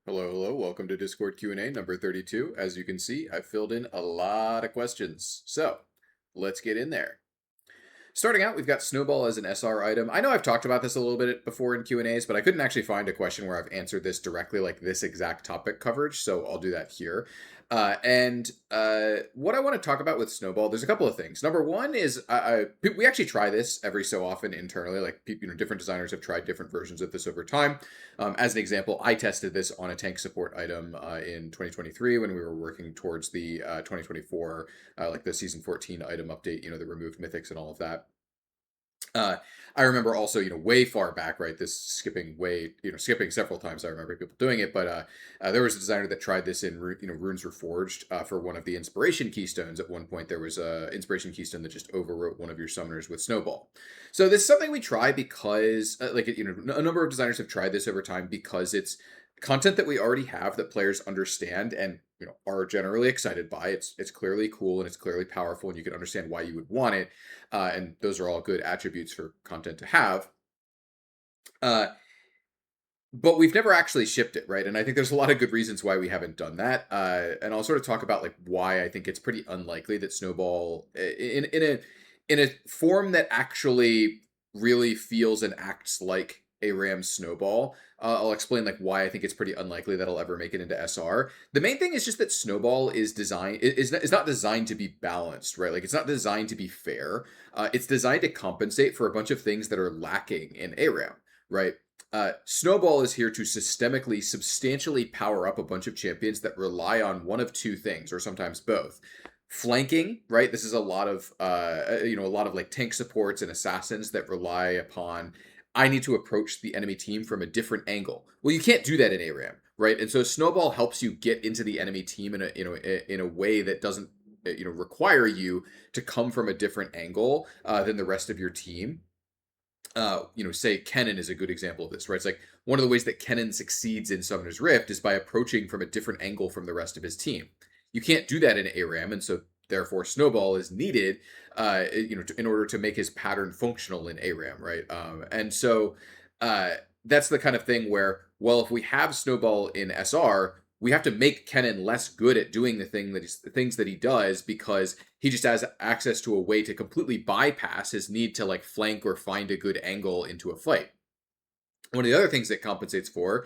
Hello, hello. Welcome to Discord Q&A number 32. As you can see, I've filled in a lot of questions. So, let's get in there. Starting out, we've got Snowball as an SR item. I know I've talked about this a little bit before in Q&As, but I couldn't actually find a question where I've answered this directly, like this exact topic coverage, so I'll do that here. What I want to talk about with Snowball, there's a couple of things. Number one is we actually try this every so often internally. Like different designers have tried different versions of this over time. As an example, I tested this on a tank support item in 2023 when we were working towards the 2024, like the season 14 item update. The removed mythics and all of that. Uh, I remember also, way far back, right? This skipping several times. I remember people doing it, but there was a designer that tried this in, Runes Reforged for one of the inspiration keystones. At one point, there was a inspiration keystone that just overwrote one of your summoners with Snowball. So this is something we try because, a number of designers have tried this over time because it's content that we already have that players understand and are generally excited by. It's clearly cool and it's clearly powerful, and you can understand why you would want it. And those are all good attributes for content to have. Uh, but we've never actually shipped it, right? And I think there's a lot of good reasons why we haven't done that. And I'll sort of talk about like why I think it's pretty unlikely that Snowball in a form that actually really feels and acts like a Ram Snowball. I'll explain like why I think it's pretty unlikely that I'll ever make it into SR. The main thing is just that Snowball is not designed to be balanced, right? Like it's not designed to be fair. It's designed to compensate for a bunch of things that are lacking in ARAM, right? Snowball is here to systemically, substantially power up a bunch of champions that rely on one of two things, or sometimes both. Flanking, right? This is a lot of, a lot of like tank supports and assassins that rely upon. I need to approach the enemy team from a different angle. Well, you can't do that in ARAM, right? And so Snowball helps you get into the enemy team in a way that doesn't require you to come from a different angle than the rest of your team. Say Kennen is a good example of this, right? It's like one of the ways that Kennen succeeds in Summoner's Rift is by approaching from a different angle from the rest of his team. You can't do that in ARAM, and so therefore Snowball is needed, in order to make his pattern functional in ARAM, right? And so that's the kind of thing where, well, if we have Snowball in SR, we have to make Kennen less good at doing the things that he does because he just has access to a way to completely bypass his need to like flank or find a good angle into a fight. One of the other things that compensates for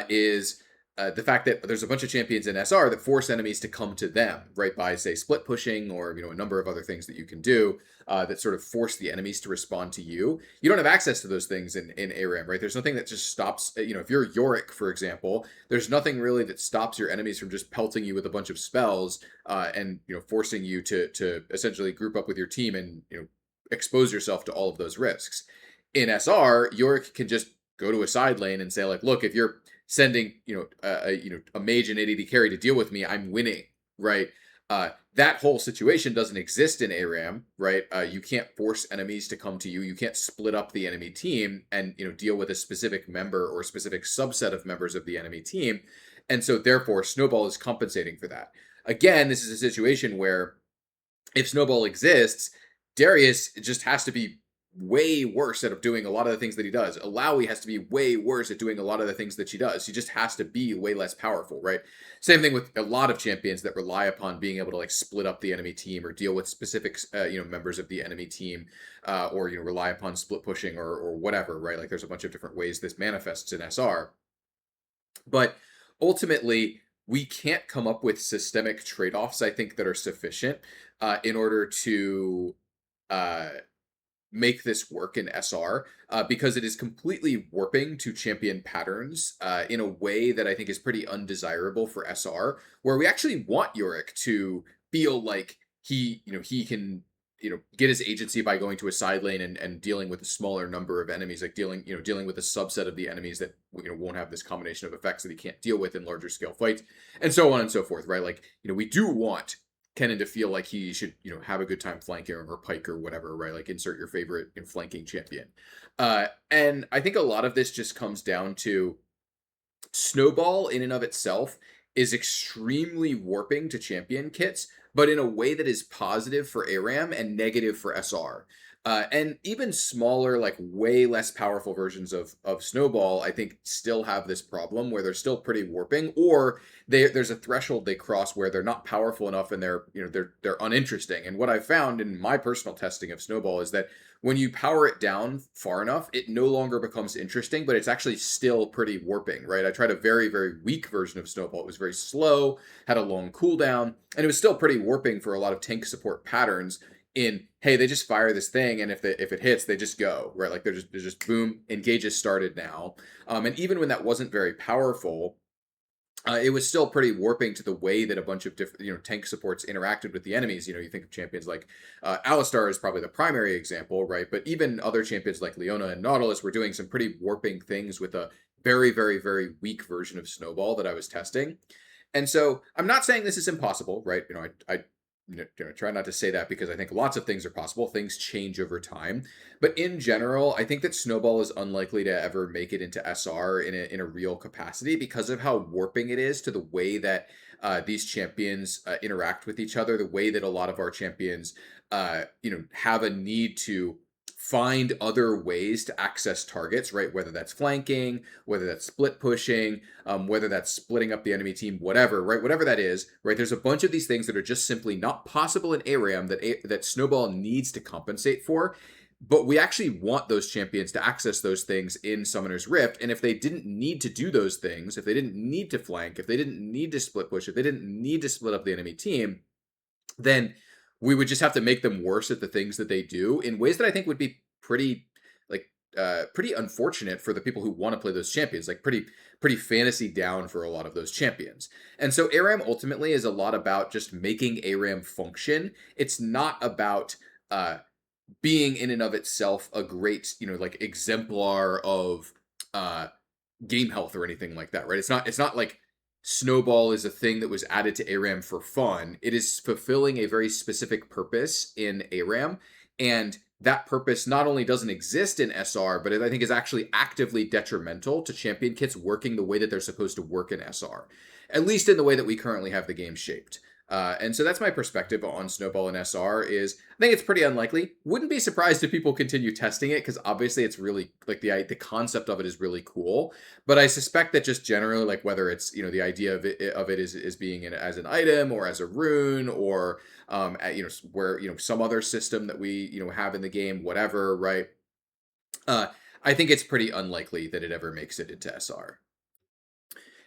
is the fact that there's a bunch of champions in SR that force enemies to come to them, right? By say split pushing or a number of other things that you can do that sort of force the enemies to respond to you. You don't have access to those things in ARAM, right? There's nothing that just stops. If you're Yorick, for example, there's nothing really that stops your enemies from just pelting you with a bunch of spells and forcing you to essentially group up with your team and expose yourself to all of those risks. In SR, Yorick can just go to a side lane and say like, look, if you're sending a mage and ADD carry to deal with me, I'm winning, right? That whole situation doesn't exist in ARAM, right? You can't force enemies to come to you. You can't split up the enemy team and deal with a specific member or a specific subset of members of the enemy team, and so therefore Snowball is compensating for that. Again, this is a situation where if Snowball exists, Darius just has to be way worse at doing a lot of the things that he does. Alawi has to be way worse at doing a lot of the things that she does. She just has to be way less powerful, right? Same thing with a lot of champions that rely upon being able to like split up the enemy team or deal with specific members of the enemy team, or rely upon split pushing or whatever, right? Like there's a bunch of different ways this manifests in SR. But ultimately, we can't come up with systemic trade-offs, I think, that are sufficient in order to uh, make this work in SR because it is completely warping to champion patterns in a way that I think is pretty undesirable for SR, where we actually want Yorick to feel like he can get his agency by going to a side lane and dealing with a smaller number of enemies, like dealing with a subset of the enemies that won't have this combination of effects that he can't deal with in larger scale fights, and so on and so forth, right? Like we do want Kennen to feel like he should, have a good time flanking or pike or whatever, right? Like insert your favorite flanking champion. And I think a lot of this just comes down to Snowball in and of itself is extremely warping to champion kits, but in a way that is positive for ARAM and negative for SR. And even smaller, like way less powerful versions of Snowball, I think still have this problem where they're still pretty warping, or there's a threshold they cross where they're not powerful enough and they're uninteresting. And what I've found in my personal testing of Snowball is that when you power it down far enough, it no longer becomes interesting, but it's actually still pretty warping, right? I tried a very, very weak version of Snowball. It was very slow, had a long cooldown, and it was still pretty warping for a lot of tank support patterns in, hey, they just fire this thing, and if it hits, they just go, right? Like they're just boom, engages started now. And even when that wasn't very powerful, it was still pretty warping to the way that a bunch of different, tank supports interacted with the enemies. You think of champions like Alistar is probably the primary example, right? But even other champions like Leona and Nautilus were doing some pretty warping things with a very, very, very weak version of Snowball that I was testing. And so I'm not saying this is impossible, right? I try not to say that because I think lots of things are possible. Things change over time. But in general, I think that Snowball is unlikely to ever make it into SR in a real capacity because of how warping it is to the way that these champions interact with each other, the way that a lot of our champions, have a need to find other ways to access targets, right? Whether that's flanking, whether that's split pushing, whether that's splitting up the enemy team, whatever, right? Whatever that is, right? There's a bunch of these things that are just simply not possible in ARAM that Snowball needs to compensate for. But we actually want those champions to access those things in Summoner's Rift. And if they didn't need to do those things, if they didn't need to flank, if they didn't need to split push, if they didn't need to split up the enemy team, then we would just have to make them worse at the things that they do in ways that I think would be pretty like pretty unfortunate for the people who want to play those champions, like pretty fantasy down for a lot of those champions. And so ARAM ultimately is a lot about just making ARAM function. It's not about being in and of itself a great, like exemplar of uh game health or anything like that, right? It's not like Snowball is a thing that was added to ARAM for fun. It is fulfilling a very specific purpose in ARAM, and that purpose not only doesn't exist in SR, but I think is actually actively detrimental to champion kits working the way that they're supposed to work in SR, at least in the way that we currently have the game shaped. And so that's my perspective on Snowball and SR. Is I think it's pretty unlikely. Wouldn't be surprised if people continue testing it because obviously it's really like the concept of it is really cool. But I suspect that just generally, like whether it's the idea of it is being as an item or as a rune or where some other system that we have in the game, whatever, right? Uh, I think it's pretty unlikely that it ever makes it into SR.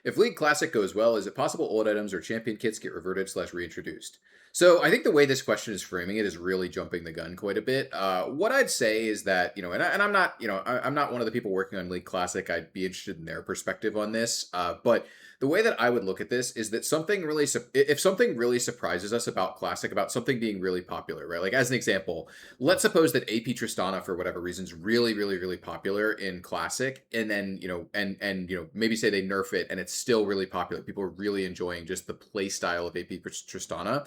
If League Classic goes well, is it possible old items or champion kits get reverted / reintroduced? So I think the way this question is framing it is really jumping the gun quite a bit. What I'd say is that and I'm not I'm not one of the people working on League Classic. I'd be interested in their perspective on this. But the way that I would look at this is that if something really surprises us about Classic, about something being really popular, right? Like as an example, let's suppose that AP Tristana for whatever reason is really, really, really popular in Classic, and then and maybe say they nerf it and it's still really popular. People are really enjoying just the play style of AP Tristana.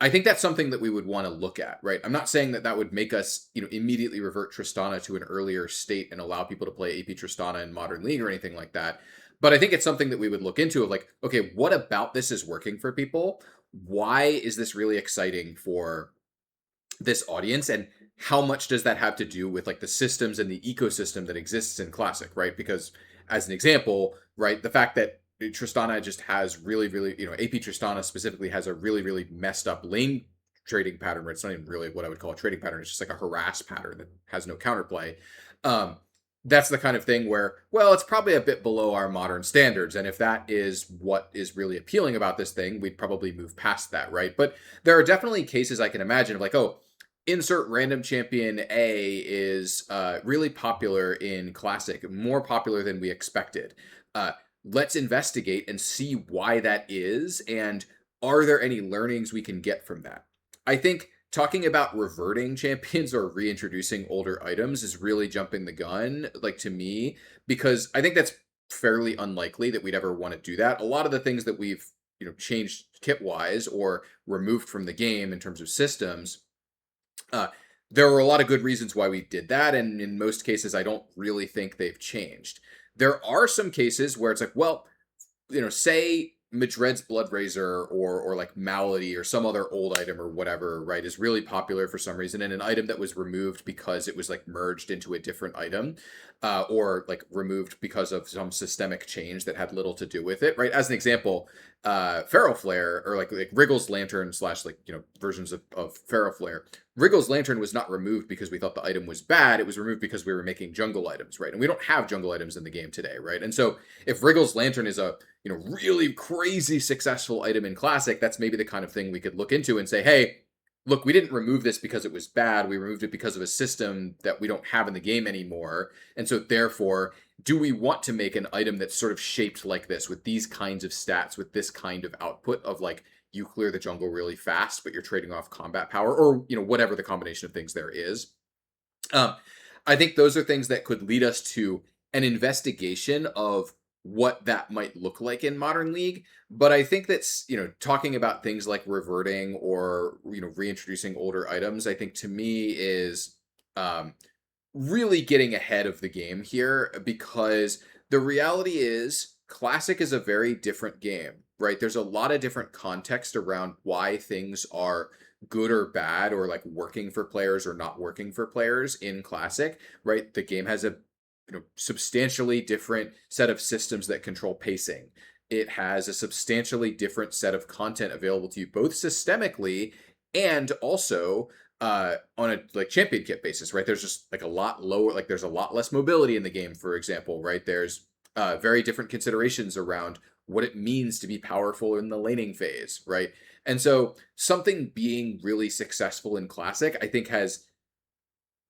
I think that's something that we would want to look at, right? I'm not saying that that would make us, immediately revert Tristana to an earlier state and allow people to play AP Tristana in Modern League or anything like that. But I think it's something that we would look into of like, okay, what about this is working for people? Why is this really exciting for this audience? And how much does that have to do with like the systems and the ecosystem that exists in Classic, right? Because as an example, right, the fact that Tristana just has really, really, AP Tristana specifically has a really, really messed up lane trading pattern where it's not even really what I would call a trading pattern. It's just like a harass pattern that has no counterplay. That's the kind of thing where, well, it's probably a bit below our modern standards. And if that is what is really appealing about this thing, we'd probably move past that, right? But there are definitely cases I can imagine of like, oh, insert random champion A is really popular in Classic, more popular than we expected. Let's investigate and see why that is, and are there any learnings we can get from that? I think talking about reverting champions or reintroducing older items is really jumping the gun, like to me, because I think that's fairly unlikely that we'd ever want to do that. A lot of the things that we've changed kit wise or removed from the game in terms of systems, there were a lot of good reasons why we did that, and in most cases, I don't really think they've changed. There are some cases where it's like, well, say Madred's Blood Razor or like Malady or some other old item or whatever, right, is really popular for some reason, and an item that was removed because it was like merged into a different item, or like removed because of some systemic change that had little to do with it, right? As an example, Feral Flare or like Wriggle's Lantern slash like versions of Feral Flare. Wriggle's Lantern was not removed because we thought the item was bad. It was removed because we were making jungle items, right? And we don't have jungle items in the game today, right? And so if Wriggle's Lantern is a really crazy successful item in Classic, that's maybe the kind of thing we could look into and say, hey, look, we didn't remove this because it was bad. We removed it because of a system that we don't have in the game anymore. And so therefore, do we want to make an item that's sort of shaped like this with these kinds of stats, with this kind of output of like you clear the jungle really fast, but you're trading off combat power or, whatever the combination of things there is. I think those are things that could lead us to an investigation of what that might look like in Modern League. But I think that's, talking about things like reverting or, reintroducing older items, I think to me is really getting ahead of the game here, because the reality is Classic is a very different game, right? There's a lot of different context around why things are good or bad or like working for players or not working for players in Classic, right? The game has a substantially different set of systems that control pacing. It has a substantially different set of content available to you both systemically and also on a like champion kit basis, right? There's just like a lot lower, like there's a lot less mobility in the game, for example, right? There's very different considerations around what it means to be powerful in the laning phase, right? And so something being really successful in Classic, I think has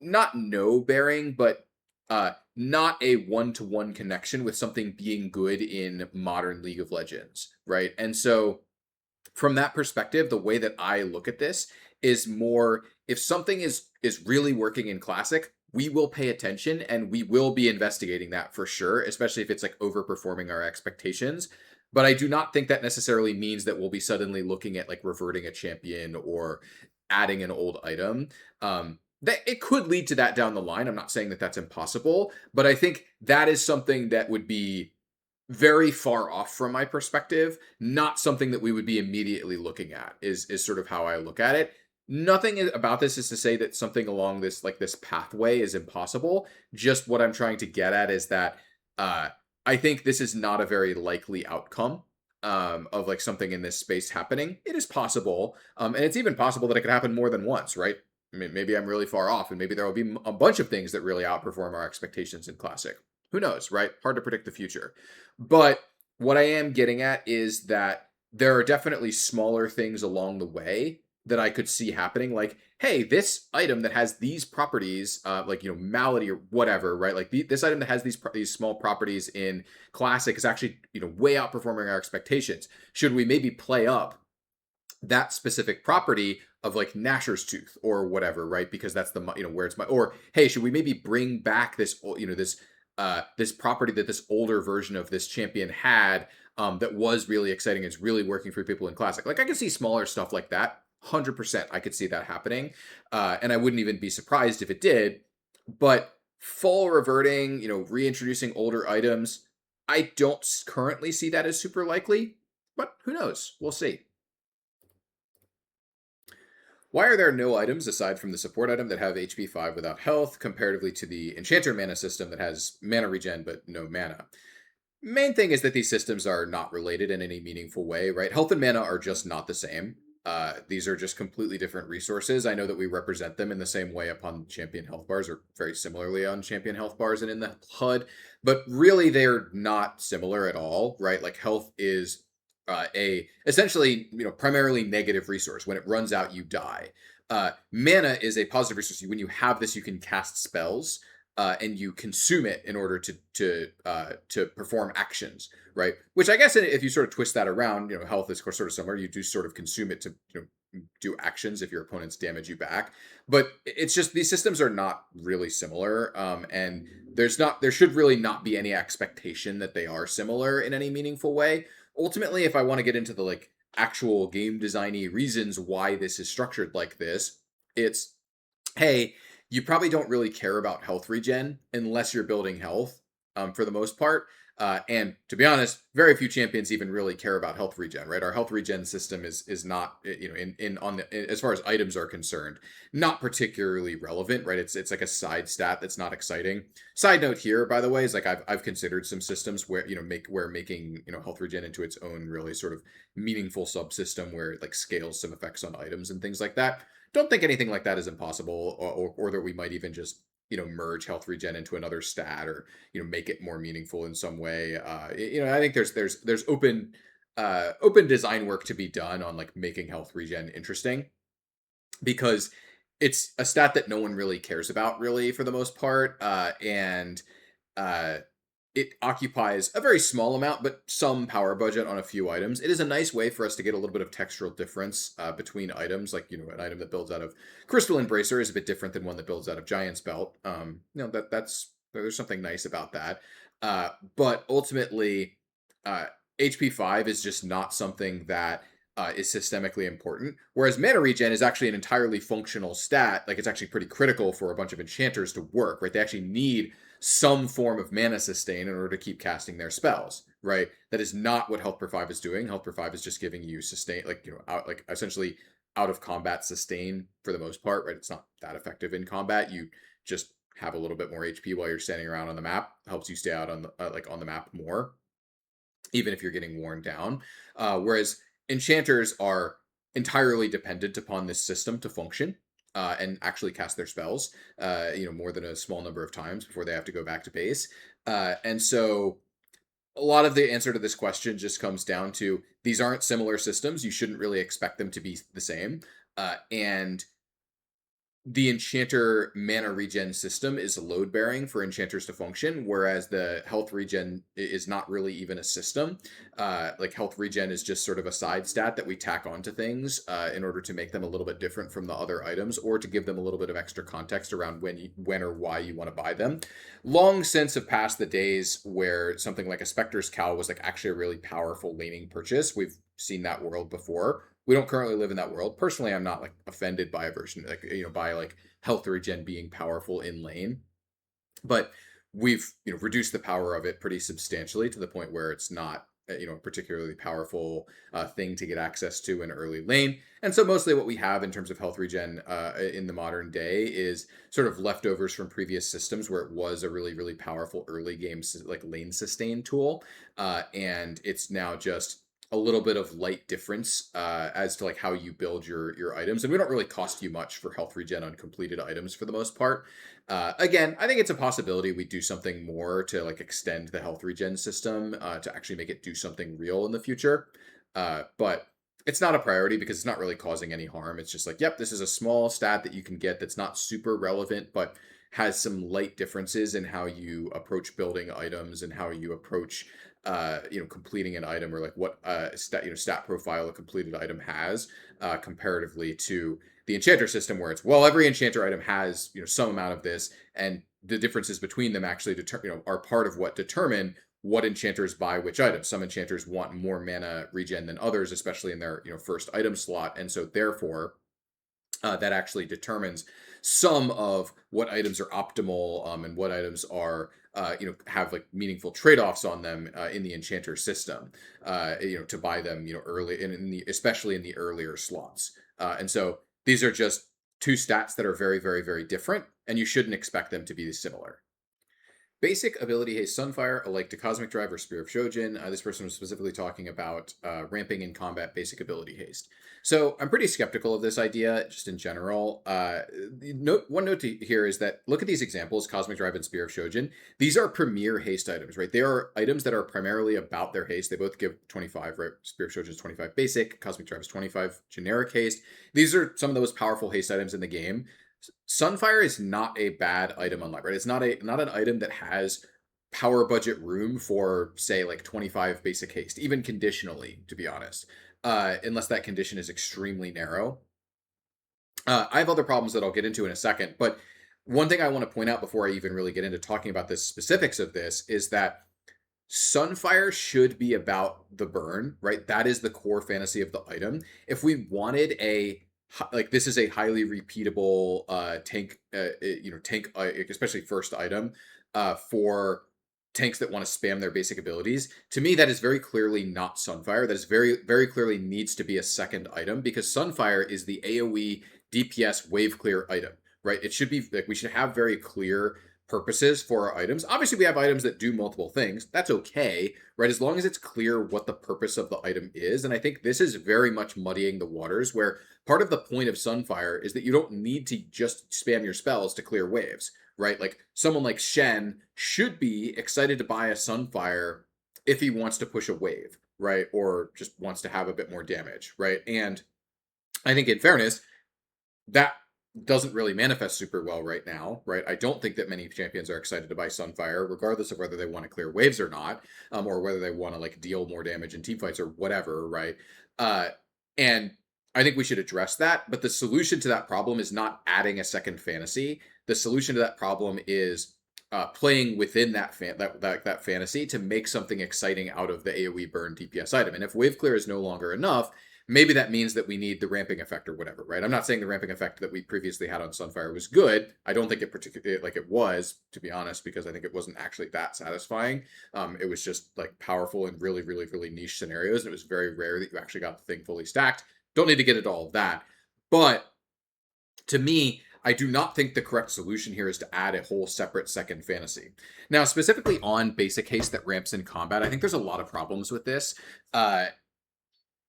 not no bearing, but not a one-to-one connection with something being good in modern League of Legends, right? And so from that perspective, the way that I look at this is more, if something is really working in Classic, we will pay attention and we will be investigating that for sure, especially if it's like overperforming our expectations. But I do not think that necessarily means that we'll be suddenly looking at like reverting a champion or adding an old item. That it could lead to that down the line. I'm not saying that that's impossible, but I think that is something that would be very far off from my perspective, not something that we would be immediately looking at is sort of how I look at it. Nothing about this is to say that something along this pathway is impossible. Just what I'm trying to get at is that I think this is not a very likely outcome of like something in this space happening. It is possible, and it's even possible that it could happen more than once, right? I mean, maybe I'm really far off, and maybe there will be a bunch of things that really outperform our expectations in Classic. Who knows, right? Hard to predict the future. But what I am getting at is that there are definitely smaller things along the way that I could see happening. Like, hey, this item that has these properties, like malady or whatever, right? Like this item that has these small properties in Classic is actually way outperforming our expectations. Should we maybe play up that specific property of like Nasher's Tooth or whatever, right? Because that's the where it's my, or hey, should we maybe bring back this this property that this older version of this champion had, that was really exciting, is really working for people in Classic. Like I can see smaller stuff like that. 100% I could see that happening. And I wouldn't even be surprised if it did. But full reverting, reintroducing older items, I don't currently see that as super likely. But who knows? We'll see. Why are there no items aside from the support item that have HP 5 without health, comparatively to the Enchanter mana system that has mana regen but no mana? Main thing is that these systems are not related in any meaningful way, right? Health and mana are just not the same. These are just completely different resources. I know that we represent them in the same way upon champion health bars, or very similarly on champion health bars and in the HUD, but really they're not similar at all, right? Like health is a essentially primarily negative resource. When it runs out, you die. Mana is a positive resource. When you have this, you can cast spells. And you consume it in order to perform actions, right? Which I guess if you sort of twist that around, health is sort of similar. You do sort of consume it to do actions if your opponents damage you back. But it's just these systems are not really similar, and there should really not be any expectation that they are similar in any meaningful way. Ultimately, if I want to get into the like actual game designy reasons why this is structured like this, it's hey, you probably don't really care about health regen unless you're building health, for the most part. And to be honest, very few champions even really care about health regen, right? Our health regen system is not, in on the as far as items are concerned, not particularly relevant, right? It's like a side stat that's not exciting. Side note here, by the way, is like I've considered some systems where making health regen into its own really sort of meaningful subsystem where it like scales some effects on items and things like that. Don't think anything like that is impossible, or that we might even just merge health regen into another stat, or make it more meaningful in some way. I think there's open design work to be done on like making health regen interesting, because it's a stat that no one really cares about really for the most part, and uh, it occupies a very small amount, but some power budget on a few items. It is a nice way for us to get a little bit of textural difference between items. Like, an item that builds out of Crystal Embracer is a bit different than one that builds out of Giant's Belt. That's there's something nice about that. But ultimately, uh, HP5 is just not something that is systemically important. Whereas mana regen is actually an entirely functional stat. Like, it's actually pretty critical for a bunch of enchanters to work, right? They actually need some form of mana sustain in order to keep casting their spells, right? That is not what Health per 5 is doing. Health per 5 is just giving you sustain, like, essentially out of combat sustain for the most part, right? It's not that effective in combat. You just have a little bit more HP while you're standing around on the map. Helps you stay out on the on the map more, even if you're getting worn down. Whereas enchanters are entirely dependent upon this system to function, and actually cast their spells, more than a small number of times before they have to go back to base. And so a lot of the answer to this question just comes down to these aren't similar systems. You shouldn't really expect them to be the same. And the enchanter mana regen system is load bearing for enchanters to function, whereas the health regen is not really even a system. Like, health regen is just sort of a side stat that we tack onto things in order to make them a little bit different from the other items, or to give them a little bit of extra context around when or why you want to buy them. Long since have passed the days where something like a Spectre's Cowl was like actually a really powerful laning purchase. We've seen that world before. We don't currently live in that world. Personally, I'm not like offended by a version, like, by like health regen being powerful in lane, but we've reduced the power of it pretty substantially to the point where it's not a particularly powerful thing to get access to in early lane. And so mostly what we have in terms of health regen in the modern day is sort of leftovers from previous systems where it was a really, really powerful early game like lane sustain tool, and it's now just a little bit of light difference as to like how you build your items. And we don't really cost you much for health regen on completed items for the most part. Again, I think it's a possibility we do something more to like extend the health regen system to actually make it do something real in the future. But it's not a priority because it's not really causing any harm. It's just like, yep, this is a small stat that you can get that's not super relevant, but has some light differences in how you approach building items and how you approach completing an item, or like what stat profile a completed item has comparatively to the enchanter system, where it's, well, every enchanter item has some amount of this, and the differences between them actually are part of what determine what enchanters buy which items. Some enchanters want more mana regen than others, especially in their first item slot, and so therefore that actually determines some of what items are optimal, and what items are have like meaningful trade-offs on them in the enchanter system, to buy them early in the especially in the earlier slots. And so these are just two stats that are very, very, very different, and you shouldn't expect them to be similar. Basic ability haste Sunfire, alike to Cosmic Drive or Spear of Shojin. This person was specifically talking about ramping in combat basic ability haste. So I'm pretty skeptical of this idea, just in general. One note here is that look at these examples, Cosmic Drive and Spear of Shojin. These are premier haste items, right? They are items that are primarily about their haste. They both give 25, right? Spear of Shojin is 25 basic, Cosmic Drive is 25 generic haste. These are some of the most powerful haste items in the game. Sunfire is not a bad item unlock, right? It's not an item that has power budget room for, say, like 25 basic haste, even conditionally, to be honest, unless that condition is extremely narrow. I have other problems that I'll get into in a second, but one thing I want to point out before I even really get into talking about the specifics of this is that Sunfire should be about the burn, right? That is the core fantasy of the item. If we wanted this is a highly repeatable tank, tank, especially first item for tanks that want to spam their basic abilities. To me, that is very clearly not Sunfire. That is very clearly needs to be a second item because Sunfire is the AoE DPS wave clear item, right? It should be like we should have very clear purposes for our items. Obviously, we have items that do multiple things. That's okay, right? As long as it's clear what the purpose of the item is. And I think this is very much muddying the waters where part of the point of Sunfire is that you don't need to just spam your spells to clear waves, right? Like someone like Shen should be excited to buy a Sunfire if he wants to push a wave, right? Or just wants to have a bit more damage, right? And I think in fairness, that doesn't really manifest super well right now, right? I don't think that many champions are excited to buy Sunfire, regardless of whether they want to clear waves or not, or whether they want to like deal more damage in team fights or whatever, right? And I think we should address that. But the solution to that problem is not adding a second fantasy. The solution to that problem is playing within that fantasy to make something exciting out of the AoE burn DPS item. And if wave clear is no longer enough, maybe that means that we need the ramping effect or whatever, right? I'm not saying the ramping effect that we previously had on Sunfire was good. I don't think it particularly like it was, to be honest, because I think it wasn't actually that satisfying. It was just like powerful in really niche scenarios, and it was very rare that you actually got the thing fully stacked. Don't need to get into all of that, but to me, I do not think the correct solution here is to add a whole separate second fantasy. Now, specifically on basic haste that ramps in combat, I think there's a lot of problems with this.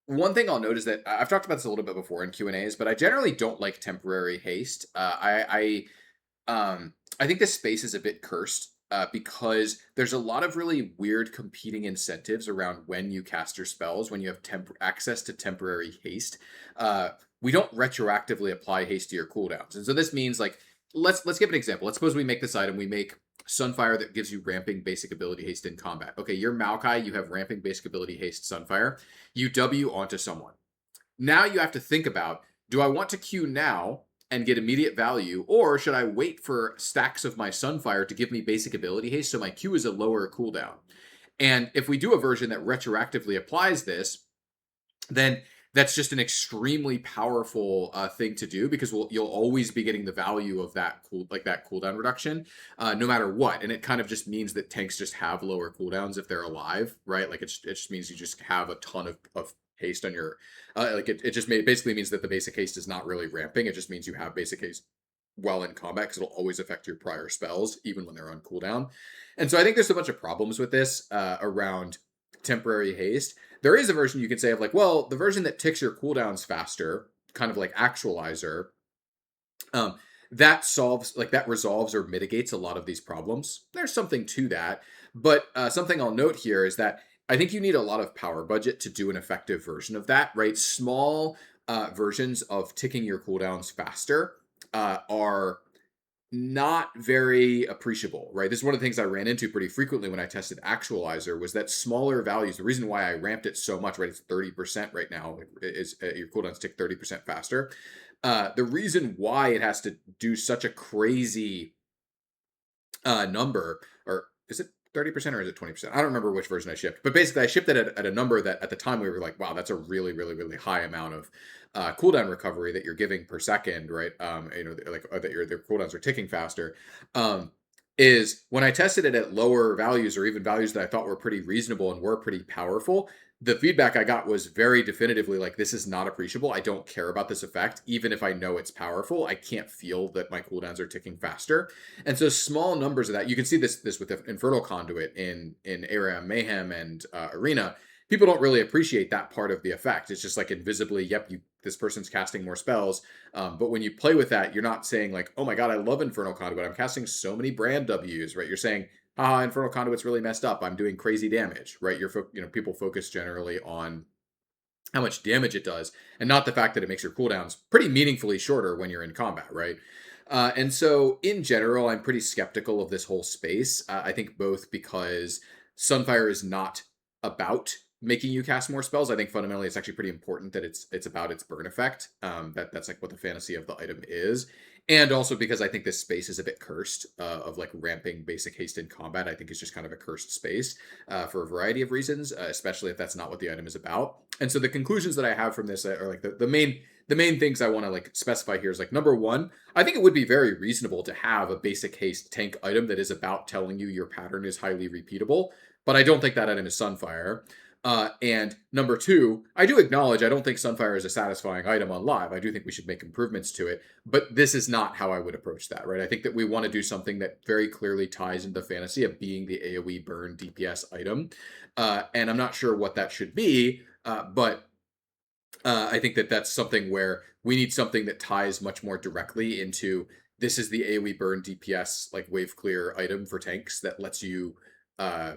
One thing I'll note is that I've talked about this a little bit before in Q&As, but I generally don't like temporary haste. I think this space is a bit cursed because there's a lot of really weird competing incentives around when you cast your spells, when you have access to temporary haste. We don't retroactively apply haste to your cooldowns. And so this means like, let's give an example. Let's suppose we make this item, we make Sunfire that gives you ramping basic ability haste in combat. Okay, you're Maokai, you have ramping basic ability haste Sunfire. You W onto someone. Now you have to think about, do I want to Q now and get immediate value, or should I wait for stacks of my Sunfire to give me basic ability haste so my Q is a lower cooldown? And if we do a version that retroactively applies this, then that's just an extremely powerful thing to do because you'll always be getting the value of that cooldown reduction, no matter what. And it kind of just means that tanks just have lower cooldowns if they're alive, right? Like it just means you just have a ton of haste on your it just basically means that the basic haste is not really ramping. It just means you have basic haste while in combat because it'll always affect your prior spells even when they're on cooldown. And so I think there's a bunch of problems with this around temporary haste. There is a version you could say of like, well, the version that ticks your cooldowns faster, kind of like Actualizer, that resolves or mitigates a lot of these problems. There's something to that, but something I'll note here is that I think you need a lot of power budget to do an effective version of that, right? Small versions of ticking your cooldowns faster are not very appreciable, right? This is one of the things I ran into pretty frequently when I tested Actualizer was that smaller values, the reason why I ramped it so much, right? It's 30% right now, is your cooldowns tick 30% faster. The reason why it has to do such a crazy number, or is it 30% or is it 20%? I don't remember which version I shipped, but basically I shipped it at a number that at the time we were like, wow, that's a really high amount of cooldown recovery that you're giving per second, right? That their cooldowns are ticking faster. Is when I tested it at lower values or even values that I thought were pretty reasonable and were pretty powerful, the feedback I got was very definitively like, this is not appreciable. I don't care about this effect. Even if I know it's powerful, I can't feel that my cooldowns are ticking faster. And so small numbers of that, you can see this with the Infernal Conduit in Area Mayhem and Arena. People don't really appreciate that part of the effect. It's just like invisibly, yep, this person's casting more spells. But when you play with that, you're not saying like, oh my god, I love Infernal Conduit. I'm casting so many brand Ws, right? You're saying, Infernal Conduit's really messed up. I'm doing crazy damage, right? People focus generally on how much damage it does, and not the fact that it makes your cooldowns pretty meaningfully shorter when you're in combat, right? And so, in general, I'm pretty skeptical of this whole space. I think both because Sunfire is not about making you cast more spells. I think fundamentally it's actually pretty important that it's about its burn effect. That's like what the fantasy of the item is. And also because I think this space is a bit cursed of like ramping basic haste in combat. I think it's just kind of a cursed space for a variety of reasons, especially if that's not what the item is about. And so the conclusions that I have from this are like the the main things I want to like specify here is like number one, I think it would be very reasonable to have a basic haste tank item that is about telling you your pattern is highly repeatable, but I don't think that item is Sunfire. And number two, I do acknowledge I don't think Sunfire is a satisfying item on live. I do think we should make improvements to it, but this is not how I would approach that, right? I think that we want to do something that very clearly ties into the fantasy of being the AoE burn DPS item. And I'm not sure what that should be, but I think that that's something where we need something that ties much more directly into this is the AoE burn DPS like wave clear item for tanks that lets you uh,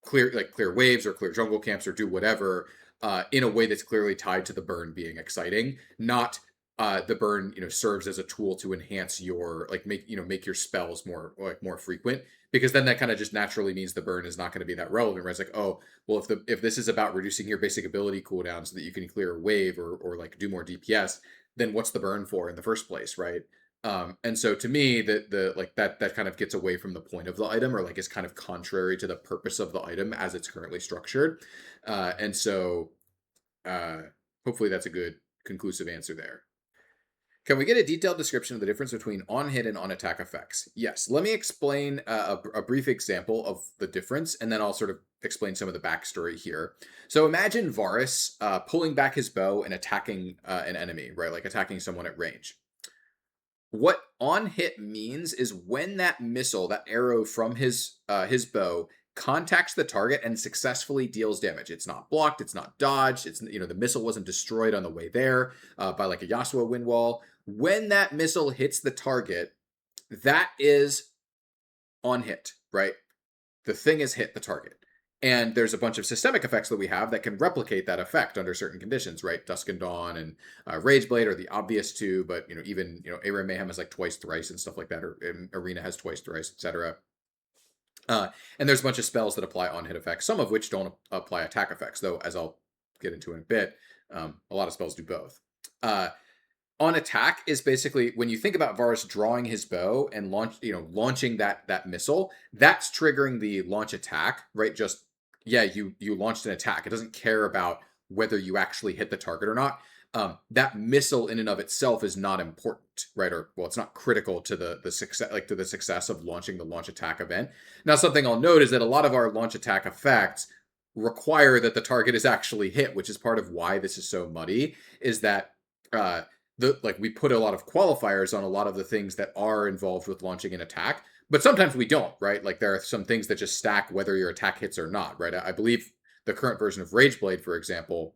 clear waves or clear jungle camps or do whatever in a way that's clearly tied to the burn being exciting, not the burn serves as a tool to enhance your like make your spells more frequent, because then that kind of just naturally means the burn is not going to be that relevant, right? It's like, oh well, if this is about reducing your basic ability cooldown so that you can clear a wave or like do more DPS, then what's the burn for in the first place, right? And so to me, the like that kind of gets away from the point of the item, or like is kind of contrary to the purpose of the item as it's currently structured. And so uh, hopefully that's a good conclusive answer there. Can we get a detailed description of the difference between on-hit and on-attack effects? Yes. Let me explain a brief example of the difference, and then I'll sort of explain some of the backstory here. So imagine Varus pulling back his bow and attacking an enemy, right? Like attacking someone at range. What on hit means is when that missile, that arrow from his bow contacts the target and successfully deals damage. It's not blocked, it's not dodged, it's the missile wasn't destroyed on the way there by like a Yasuo wind wall. When that missile hits the target, that is on hit, right? The thing has hit the target. And there's a bunch of systemic effects that we have that can replicate that effect under certain conditions, right? Dusk and Dawn and Rageblade are the obvious two, but even Aram Mayhem has like twice, thrice, and stuff like that, or Arena has twice, thrice, etc. And there's a bunch of spells that apply on hit effects, some of which don't apply attack effects, though, as I'll get into in a bit. A lot of spells do both. On attack is basically when you think about Varus drawing his bow and launching that missile, that's triggering the launch attack, right? Just you launched an attack. It doesn't care about whether you actually hit the target or not. That missile in and of itself is not important, right? Or well, it's not critical to the success, like to the success of launching the launch attack event. Now, something I'll note is that a lot of our launch attack effects require that the target is actually hit, which is part of why this is so muddy. Is that we put a lot of qualifiers on a lot of the things that are involved with launching an attack, but sometimes we don't, right? Like there are some things that just stack whether your attack hits or not, right? I believe the current version of Rageblade, for example,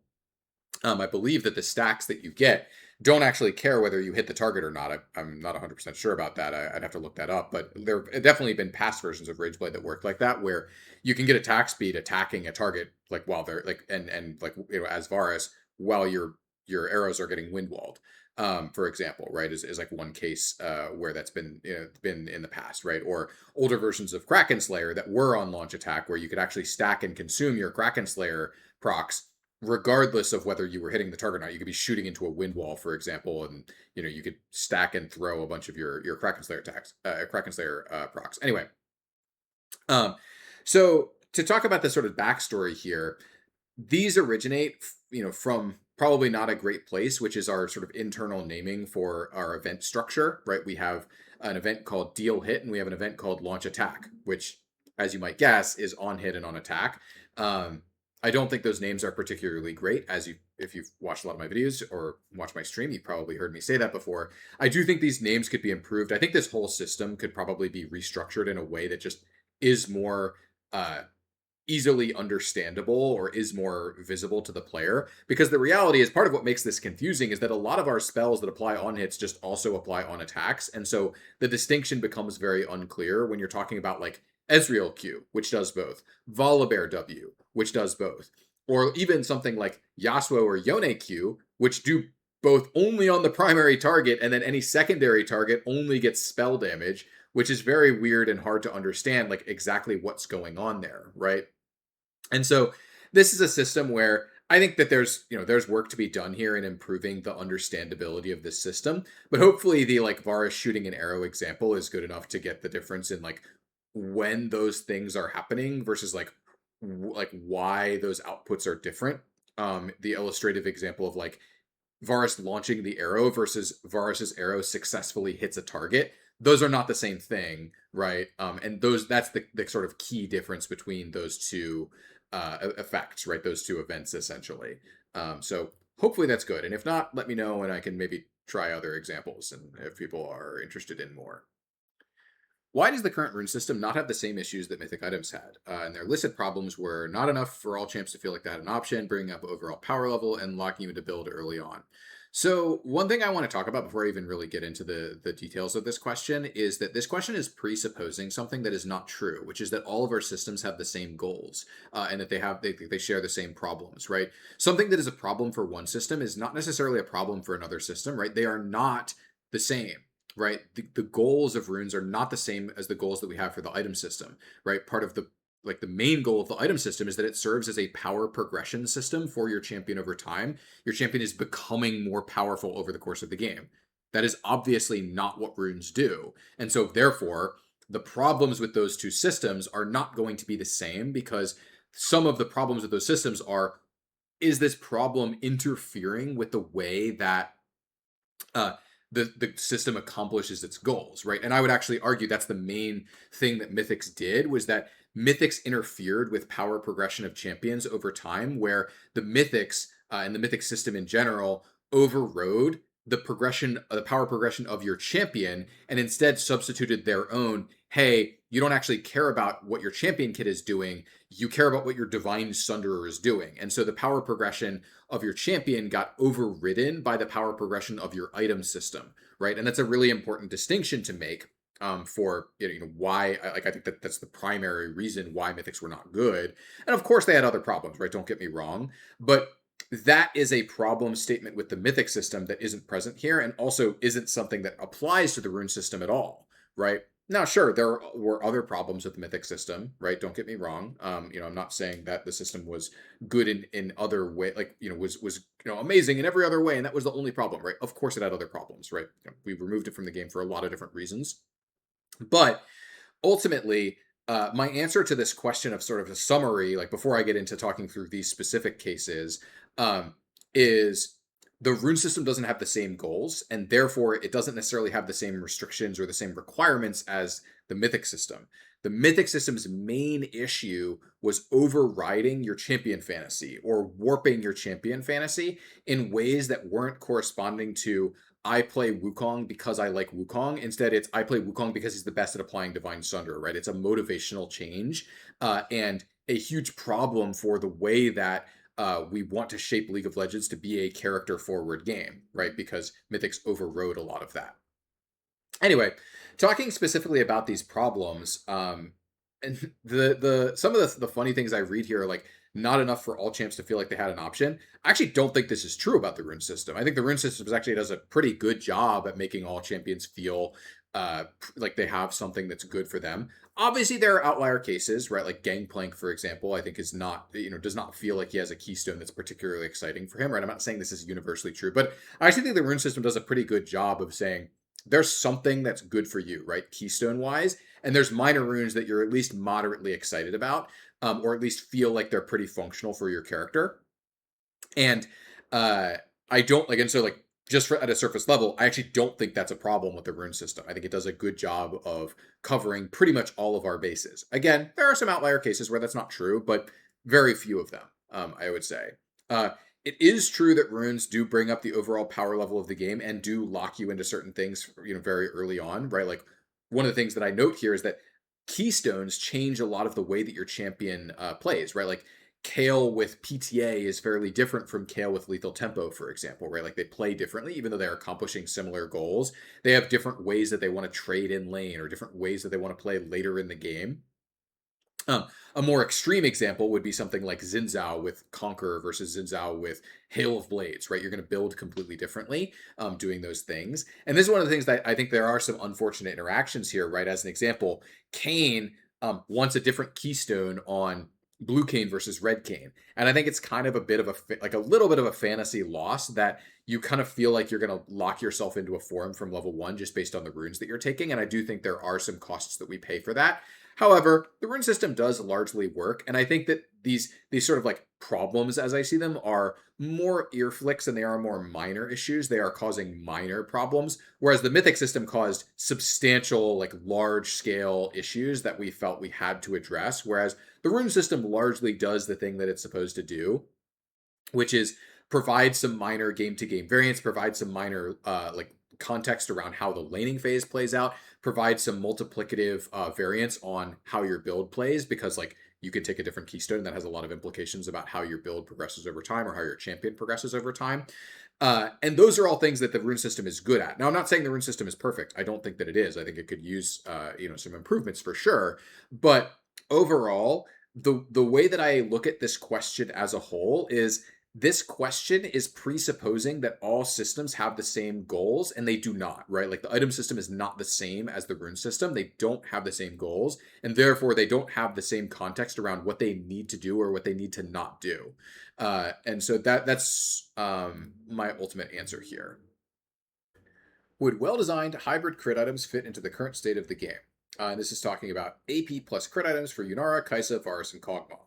I believe that the stacks that you get don't actually care whether you hit the target or not. I'm not 100% sure about that. I'd have to look that up, but there have definitely been past versions of Rageblade that worked like that, where you can get attack speed attacking a target like while they're like and like as Varus while your arrows are getting wind walled. For example, right, is like one case where that's been been in the past, right? Or older versions of Kraken Slayer that were on launch attack, where you could actually stack and consume your Kraken Slayer procs regardless of whether you were hitting the target or not. You could be shooting into a wind wall, for example, and you could stack and throw a bunch of your Kraken Slayer attacks, Kraken Slayer procs. Anyway, so to talk about the sort of backstory here, these originate from probably not a great place, which is our sort of internal naming for our event structure, right? We have an event called Deal Hit, and we have an event called Launch Attack, which, as you might guess, is on hit and on attack. I don't think those names are particularly great. If you've watched a lot of my videos or watched my stream, you've probably heard me say that before. I do think these names could be improved. I think this whole system could probably be restructured in a way that just is more easily understandable or is more visible to the player, because the reality is part of what makes this confusing is that a lot of our spells that apply on hits just also apply on attacks, and so the distinction becomes very unclear when you're talking about like Ezreal Q, which does both, Volibear W, which does both, or even something like Yasuo or Yone Q, which do both only on the primary target, and then any secondary target only gets spell damage, which is very weird and hard to understand like exactly what's going on there, right? And so this is a system where I think that there's work to be done here in improving the understandability of this system, but hopefully the like Varus shooting an arrow example is good enough to get the difference in like when those things are happening versus like why those outputs are different. The illustrative example of like Varus launching the arrow versus Varus's arrow successfully hits a target. Those are not the same thing, right? And that's the sort of key difference between those two effects, right? Those two events essentially. So hopefully that's good. And if not, let me know and I can maybe try other examples and if people are interested in more. Why does the current rune system not have the same issues that Mythic items had? And their listed problems were not enough for all champs to feel like they had an option, bringing up overall power level, and locking you into build early on. So one thing I want to talk about before I even really get into the details of this question is that this question is presupposing something that is not true, which is that all of our systems have the same goals and that they share the same problems, right? Something that is a problem for one system is not necessarily a problem for another system, right? They are not the same, right? The goals of runes are not the same as the goals that we have for the item system, right? Part of the main goal of the item system is that it serves as a power progression system for your champion over time. Your champion is becoming more powerful over the course of the game. That is obviously not what runes do. And so therefore, the problems with those two systems are not going to be the same because some of the problems with those systems are, is this problem interfering with the way that uh, the system accomplishes its goals, right? And I would actually argue that's the main thing that Mythics did, was that Mythics interfered with power progression of champions over time, where the Mythics and the Mythic system in general overrode the power progression of your champion, and instead substituted their own. Hey, you don't actually care about what your champion kit is doing. You care about what your Divine Sunderer is doing. And so the power progression of your champion got overridden by the power progression of your item system, right? And that's a really important distinction to make for why I think that's the primary reason why Mythics were not good. And of course they had other problems, right? Don't get me wrong, but that is a problem statement with the Mythic system that isn't present here, and also isn't something that applies to the rune system at all, right? Now, sure, there were other problems with the Mythic system, right? Don't get me wrong. I'm not saying that the system was good in other way, like was amazing in every other way, and that was the only problem, right? Of course, it had other problems, right? We removed it from the game for a lot of different reasons, but ultimately, my answer to this question of sort of a summary, like before I get into talking through these specific cases, um, is the rune system doesn't have the same goals, and therefore it doesn't necessarily have the same restrictions or the same requirements as the Mythic system. The Mythic system's main issue was overriding your champion fantasy or warping your champion fantasy in ways that weren't corresponding to I play Wukong because I like Wukong. Instead, it's I play Wukong because he's the best at applying Divine Sunder, right? It's a motivational change and a huge problem for the way that we want to shape League of Legends to be a character forward game, right? Because Mythics overrode a lot of that. Anyway, talking specifically about these problems, and the some of the funny things I read here are like not enough for all champs to feel like they had an option. I actually don't think this is true about the rune system. I think the rune system actually does a pretty good job at making all champions feel like they have something that's good for them. Obviously, there are outlier cases, right? Like Gangplank, for example, I think is not, does not feel like he has a keystone that's particularly exciting for him, right? I'm not saying this is universally true, but I actually think the rune system does a pretty good job of saying there's something that's good for you, right? Keystone wise. And there's minor runes that you're at least moderately excited about, or at least feel like they're pretty functional for your character. And I don't like, and so like just at a surface level, I actually don't think that's a problem with the rune system. I think it does a good job of covering pretty much all of our bases. Again, there are some outlier cases where that's not true, but very few of them, I would say. It is true that runes do bring up the overall power level of the game and do lock you into certain things, very early on, right? Like one of the things that I note here is that keystones change a lot of the way that your champion plays, right? Like Kale with PTA is fairly different from Kale with Lethal Tempo, for example, right? Like they play differently, even though they're accomplishing similar goals. They have different ways that they want to trade in lane or different ways that they want to play later in the game. A more extreme example would be something like Xin Zhao with Conqueror versus Xin Zhao with Hail of Blades, right? You're going to build completely differently doing those things. And this is one of the things that I think there are some unfortunate interactions here, right? As an example, Kane wants a different keystone on blue cane versus red cane. And I think it's kind of a bit of like a little bit of a fantasy loss that you kind of feel like you're going to lock yourself into a form from level 1 just based on the runes that you're taking. And I do think there are some costs that we pay for that. However, the rune system does largely work, and I think that these sort of like problems as I see them are more ear flicks than they are more minor issues. They are causing minor problems, whereas the mythic system caused substantial, like large scale issues that we felt we had to address. Whereas the rune system largely does the thing that it's supposed to do, which is provide some minor game to game variance, provide some minor like context around how the laning phase plays out, provide some multiplicative variance on how your build plays, because like you can take a different keystone that has a lot of implications about how your build progresses over time or how your champion progresses over time. And those are all things that the rune system is good at. Now, I'm not saying the rune system is perfect. I don't think that it is. I think it could use, some improvements for sure. But overall, the way that I look at this question as a whole is this question is presupposing that all systems have the same goals, and they do not, right? Like the item system is not the same as the rune system. They don't have the same goals, and therefore they don't have the same context around what they need to do or what they need to not do. And so that's my ultimate answer here. Would well-designed hybrid crit items fit into the current state of the game? This is talking about AP plus crit items for Yunara, Kaisa, Varus, and Kog'Maw.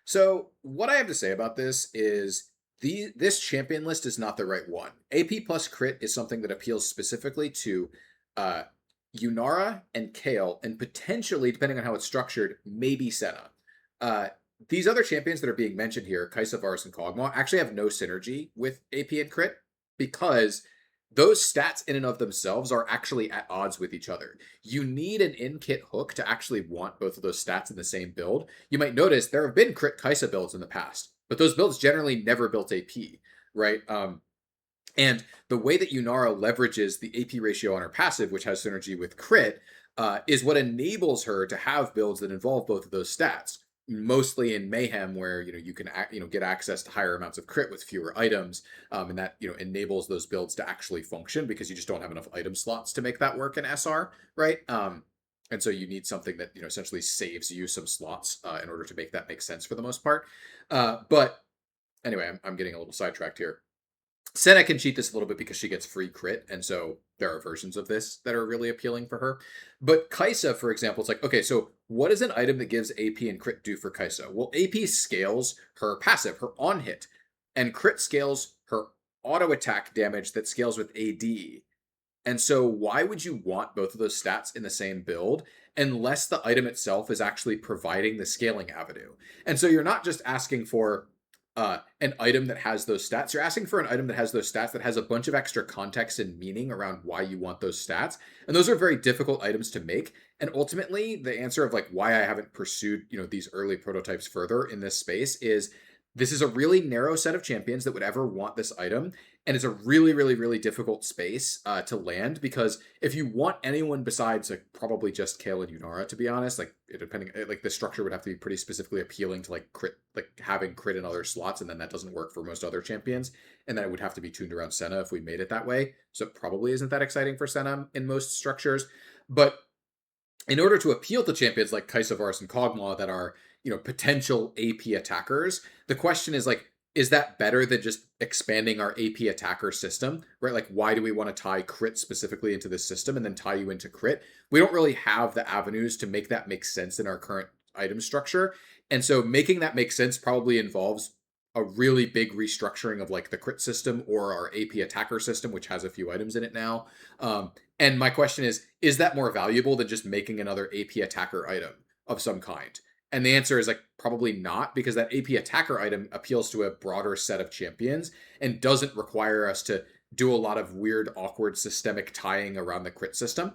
So what I have to say about this is this champion list is not the right one. AP plus crit is something that appeals specifically to uh, Yunara and Kale, and potentially, depending on how it's structured, maybe Senna. Uh, these other champions that are being mentioned here, Kaisa, Varus, and Kog'Maw, actually have no synergy with AP and crit because those stats in and of themselves are actually at odds with each other. You need an in-kit hook to actually want both of those stats in the same build. You might notice there have been crit Kaisa builds in the past, but those builds generally never built AP, right? And the way that Yunara leverages the AP ratio on her passive, which has synergy with crit, is what enables her to have builds that involve both of those stats. Mostly in Mayhem, where you can get access to higher amounts of crit with fewer items, and that enables those builds to actually function because you just don't have enough item slots to make that work in SR, right? And so you need something that essentially saves you some slots in order to make that make sense for the most part. But anyway, I'm getting a little sidetracked here. Senna can cheat this a little bit because she gets free crit, and so there are versions of this that are really appealing for her. But Kaisa, for example, it's like, okay, so what does an item that gives AP and crit do for Kaisa? Well, AP scales her passive, her on hit, and crit scales her auto attack damage that scales with AD. And so why would you want both of those stats in the same build unless the item itself is actually providing the scaling avenue? And so you're not just asking for an item that has those stats. You're asking for an item that has those stats that has a bunch of extra context and meaning around why you want those stats. And those are very difficult items to make. And ultimately, the answer of like why I haven't pursued, these early prototypes further in this space is this is a really narrow set of champions that would ever want this item. And it's a really, really, really difficult space to land because if you want anyone besides like probably just Kale and Yunara, to be honest, like like the structure would have to be pretty specifically appealing to like crit, like having crit in other slots, and then that doesn't work for most other champions. And then it would have to be tuned around Senna if we made it that way. So it probably isn't that exciting for Senna in most structures. But in order to appeal to champions like Kaisa, Varus, and Kog'Maw that are, potential AP attackers, the question is like, is that better than just expanding our AP attacker system, right? Like, why do we want to tie crit specifically into this system and then tie you into crit? We don't really have the avenues to make that make sense in our current item structure. And so making that make sense probably involves a really big restructuring of like the crit system or our AP attacker system, which has a few items in it now. And my question is that more valuable than just making another AP attacker item of some kind? And the answer is like probably not, because that AP attacker item appeals to a broader set of champions and doesn't require us to do a lot of weird, awkward systemic tying around the crit system.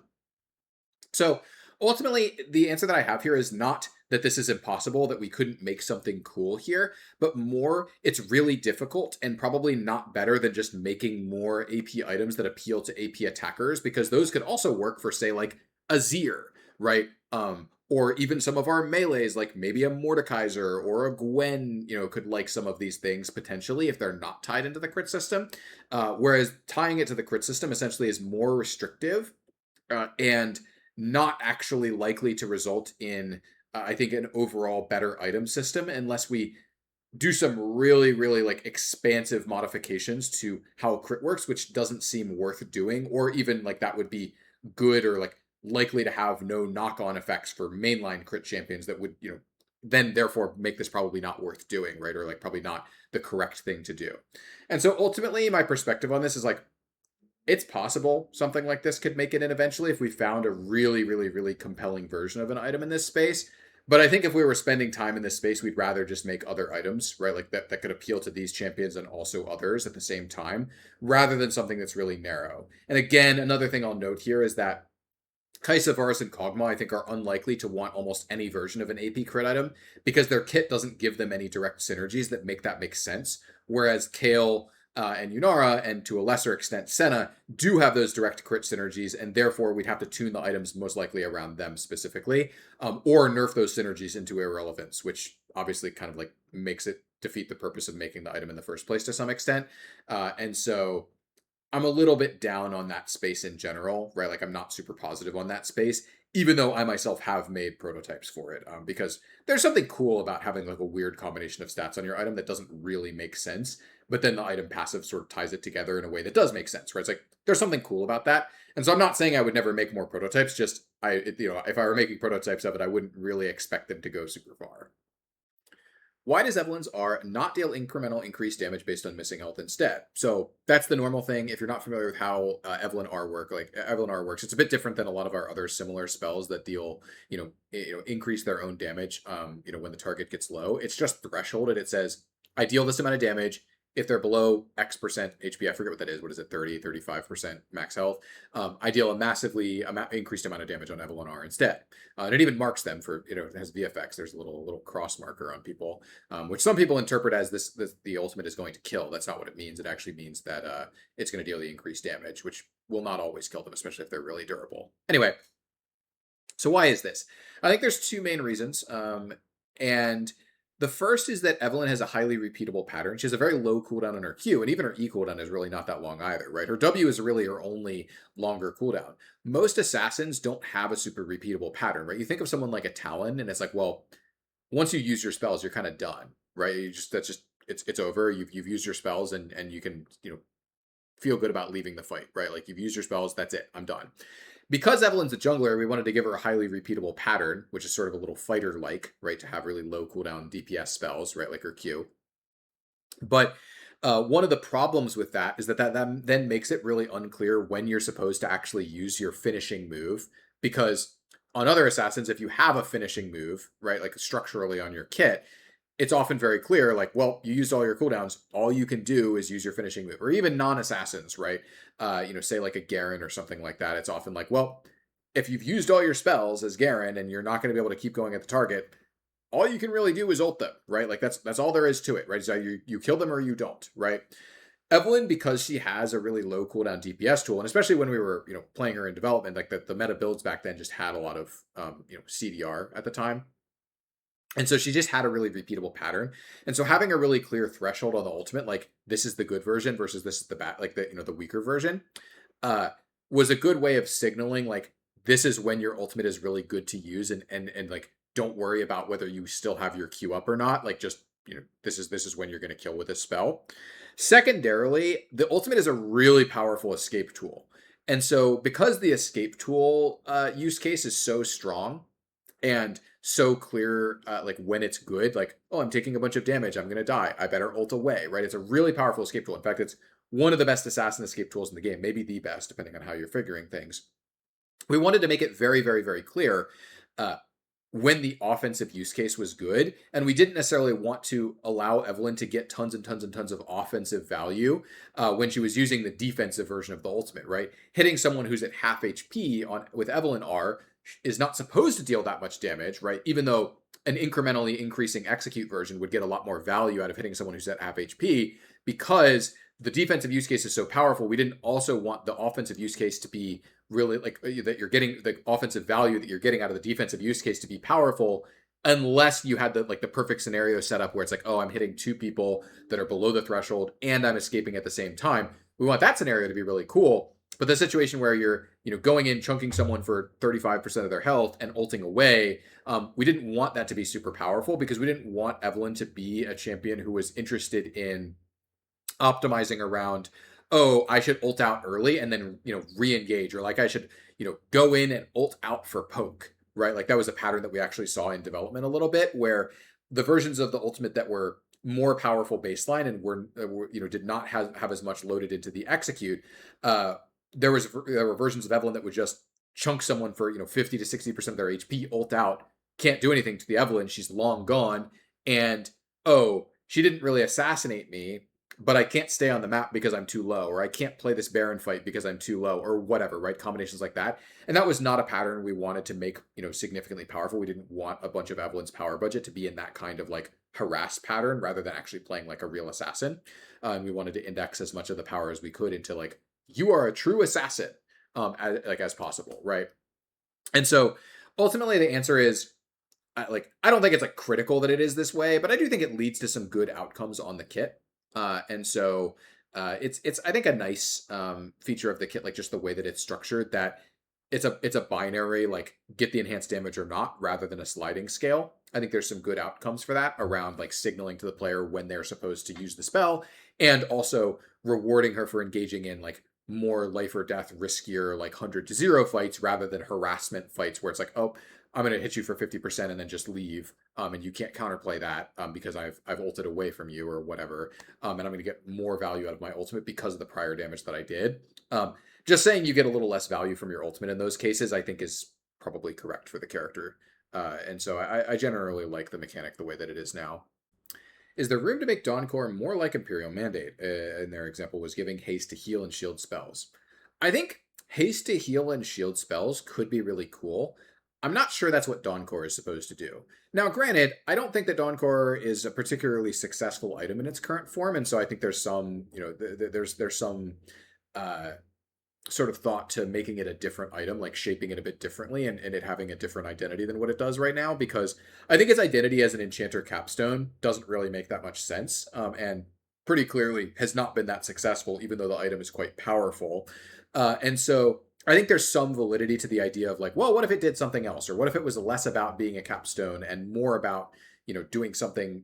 So ultimately, the answer that I have here is not that this is impossible, that we couldn't make something cool here, but more it's really difficult and probably not better than just making more AP items that appeal to AP attackers, because those could also work for, say, like Azir, right? Or even some of our melees, like maybe a Mordekaiser or a Gwen, could like some of these things potentially if they're not tied into the crit system. Whereas tying it to the crit system essentially is more restrictive and not actually likely to result in I think, an overall better item system unless we do some really, really like expansive modifications to how crit works, which doesn't seem worth doing, or even like that would be good or like likely to have no knock-on effects for mainline crit champions that would, then therefore make this probably not worth doing, right? Or like probably not the correct thing to do. And so ultimately, my perspective on this is like, it's possible something like this could make it in eventually if we found a really, really, really compelling version of an item in this space. But I think if we were spending time in this space, we'd rather just make other items, right? Like that could appeal to these champions and also others at the same time, rather than something that's really narrow. And again, another thing I'll note here is that Kaisa, Varus, and Kog'Maw, I think, are unlikely to want almost any version of an AP crit item because their kit doesn't give them any direct synergies that make sense. Whereas Kale and Yunara, and to a lesser extent Senna, do have those direct crit synergies, and therefore we'd have to tune the items most likely around them specifically, or nerf those synergies into irrelevance, which obviously kind of like makes it defeat the purpose of making the item in the first place to some extent. And so I'm a little bit down on that space in general, right? Like I'm not super positive on that space, even though I myself have made prototypes for it, because there's something cool about having like a weird combination of stats on your item that doesn't really make sense, but then the item passive sort of ties it together in a way that does make sense, right? It's like there's something cool about that, and so I'm not saying I would never make more prototypes. Just if I were making prototypes of it, I wouldn't really expect them to go super far. Why does Evelyn's R not deal incremental increased damage based on missing health instead? So that's the normal thing. If you're not familiar with how Evelyn R works, it's a bit different than a lot of our other similar spells that deal, increase their own damage. When the target gets low, it's just thresholded. It says I deal this amount of damage if they're below X percent HP. I forget what that is. What is it? 30, 35% max health. I deal a massively increased amount of damage on Evelyn R instead. And it even marks them for, it has VFX. There's a little cross marker on people, which some people interpret as this the ultimate is going to kill. That's not what it means. It actually means that it's going to deal the increased damage, which will not always kill them, especially if they're really durable. Anyway, so why is this? I think there's two main reasons. And the first is that Evelyn has a highly repeatable pattern. She has a very low cooldown on her Q, and even her E cooldown is really not that long either, right? Her W is really her only longer cooldown. Most assassins don't have a super repeatable pattern, right? You think of someone like a Talon, and it's like, well, once you use your spells, you're kind of done, right? It's over. You've used your spells, and you can feel good about leaving the fight, right? Like you've used your spells, that's it, I'm done. Because Evelyn's a jungler, we wanted to give her a highly repeatable pattern, which is sort of a little fighter-like, right? To have really low cooldown DPS spells, right? Like her Q. But one of the problems with that is that then makes it really unclear when you're supposed to actually use your finishing move. Because on other assassins, if you have a finishing move, right, like structurally on your kit, it's often very clear, like, well, you used all your cooldowns. All you can do is use your finishing move. Or even non-assassins, right? Say like a Garen or something like that. It's often like, well, if you've used all your spells as Garen and you're not going to be able to keep going at the target, all you can really do is ult them, right? Like that's all there is to it, right? So you kill them or you don't, right? Evelyn, because she has a really low cooldown DPS tool, and especially when we were, playing her in development, like the meta builds back then just had a lot of, CDR at the time. And so she just had a really repeatable pattern. And so having a really clear threshold on the ultimate, like this is the good version versus this is the bad, like the weaker version, was a good way of signaling like this is when your ultimate is really good to use, and like don't worry about whether you still have your Q up or not. Like just this is when you're going to kill with this spell. Secondarily, the ultimate is a really powerful escape tool. And so because the escape tool use case is so strong, and so clear, like when it's good, like, oh, I'm taking a bunch of damage, I'm going to die, I better ult away, right? It's a really powerful escape tool. In fact, it's one of the best assassin escape tools in the game, maybe the best, depending on how you're figuring things. We wanted to make it very, very, very clear when the offensive use case was good, and we didn't necessarily want to allow Evelyn to get tons and tons and tons of offensive value when she was using the defensive version of the ultimate, right? Hitting someone who's at half HP with Evelyn R is not supposed to deal that much damage, right? Even though an incrementally increasing execute version would get a lot more value out of hitting someone who's at half HP, because the defensive use case is so powerful, we didn't also want the offensive use case to be really like that you're getting the offensive value that you're getting out of the defensive use case to be powerful, unless you had the perfect scenario set up where it's like, oh, I'm hitting two people that are below the threshold and I'm escaping at the same time. We want that scenario to be really cool. But the situation where you're, going in, chunking someone for 35% of their health and ulting away, we didn't want that to be super powerful because we didn't want Evelynn to be a champion who was interested in optimizing around, oh, I should ult out early and then, re-engage, or like I should, go in and ult out for poke, right? Like that was a pattern that we actually saw in development a little bit, where the versions of the ultimate that were more powerful baseline and were did not have as much loaded into the execute. Uh, there were versions of Evelynn that would just chunk someone for 50 to 60% of their HP, ult out, can't do anything to the Evelynn, she's long gone, and oh, she didn't really assassinate me, but I can't stay on the map because I'm too low, or I can't play this Baron fight because I'm too low, or whatever, right? Combinations like that. And that was not a pattern we wanted to make, significantly powerful. We didn't want a bunch of Evelynn's power budget to be in that kind of like harass pattern rather than actually playing like a real assassin. And we wanted to index as much of the power as we could into like, you are a true assassin, as possible, right? And so ultimately the answer is, I don't think it's like critical that it is this way, but I do think it leads to some good outcomes on the kit. And so it's I think a nice feature of the kit, like just the way that it's structured, that it's a binary, like get the enhanced damage or not, rather than a sliding scale. I think there's some good outcomes for that around like signaling to the player when they're supposed to use the spell, and also rewarding her for engaging in like more life or death, riskier, like 100-0 fights rather than harassment fights where it's like, oh, I'm going to hit you for 50% and then just leave. And you can't counterplay that because I've ulted away from you or whatever. And I'm going to get more value out of my ultimate because of the prior damage that I did. Just saying you get a little less value from your ultimate in those cases, I think is probably correct for the character. And so I generally like the mechanic the way that it is now. Is there room to make Dawncore more like Imperial Mandate? And their example was giving haste to heal and shield spells. I think haste to heal and shield spells could be really cool. I'm not sure that's what Dawncore is supposed to do. Now, granted, I don't think that Dawncore is a particularly successful item in its current form, and so I think there's some, there's some sort of thought to making it a different item, like shaping it a bit differently and it having a different identity than what it does right now, because I think its identity as an enchanter capstone doesn't really make that much sense, and pretty clearly has not been that successful, even though the item is quite powerful. And so I think there's some validity to the idea of like, well, what if it did something else? Or what if it was less about being a capstone and more about, doing something,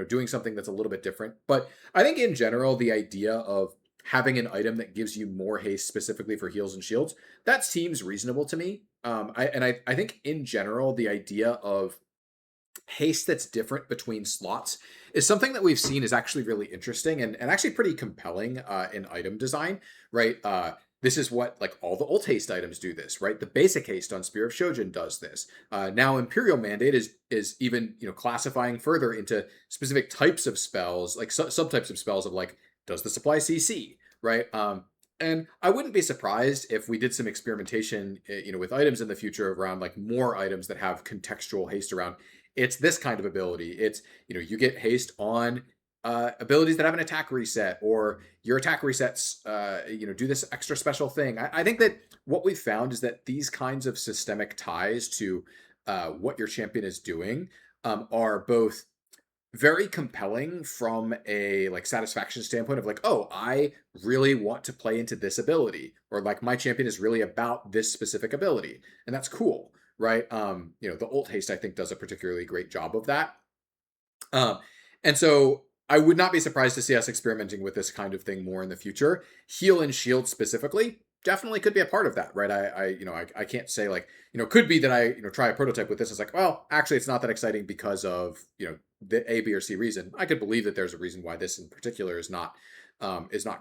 doing something that's a little bit different. But I think in general, the idea of having an item that gives you more haste specifically for heals and shields, that seems reasonable to me. I think in general, the idea of haste that's different between slots is something that we've seen is actually really interesting and actually pretty compelling in item design, right? This is what like all the ult haste items do this, right? The basic haste on Spear of Shojin does this. Now Imperial Mandate is even classifying further into specific types of spells, like subtypes of spells of like, does the supply CC, right? And I wouldn't be surprised if we did some experimentation, with items in the future around like more items that have contextual haste around. It's this kind of ability. It's, you get haste on abilities that have an attack reset, or your attack resets, do this extra special thing. I think that what we've found is that these kinds of systemic ties to what your champion is doing are both very compelling from a like satisfaction standpoint of like, oh, I really want to play into this ability, or like my champion is really about this specific ability, and that's cool, right? The ult haste I think does a particularly great job of that. And so I would not be surprised to see us experimenting with this kind of thing more in the future. Heal and shield specifically definitely could be a part of that, right? I can't say like, could be that I, try a prototype with this. It's like, well, actually it's not that exciting because of, the A, B, or C reason. I could believe that there's a reason why this in particular is not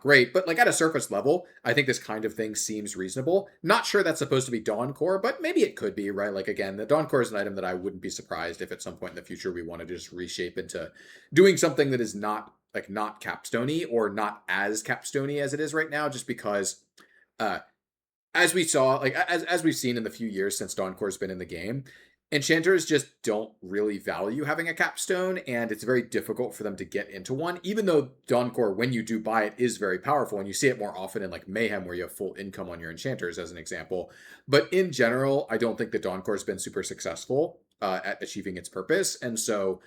great, but like at a surface level, I think this kind of thing seems reasonable. Not sure that's supposed to be Dawn Core, but maybe it could be, right? Like again, the Dawn Core is an item that I wouldn't be surprised if at some point in the future we want to just reshape into doing something that is not capstoney, or not as capstoney as it is right now, just because as we saw, like as we've seen in the few years since Dawn Core's been in the game, enchanters just don't really value having a capstone, and it's very difficult for them to get into one, even though Dawncore, when you do buy it, is very powerful, and you see it more often in like Mayhem, where you have full income on your enchanters, as an example. But in general, I don't think that Dawncore has been super successful at achieving its purpose, and so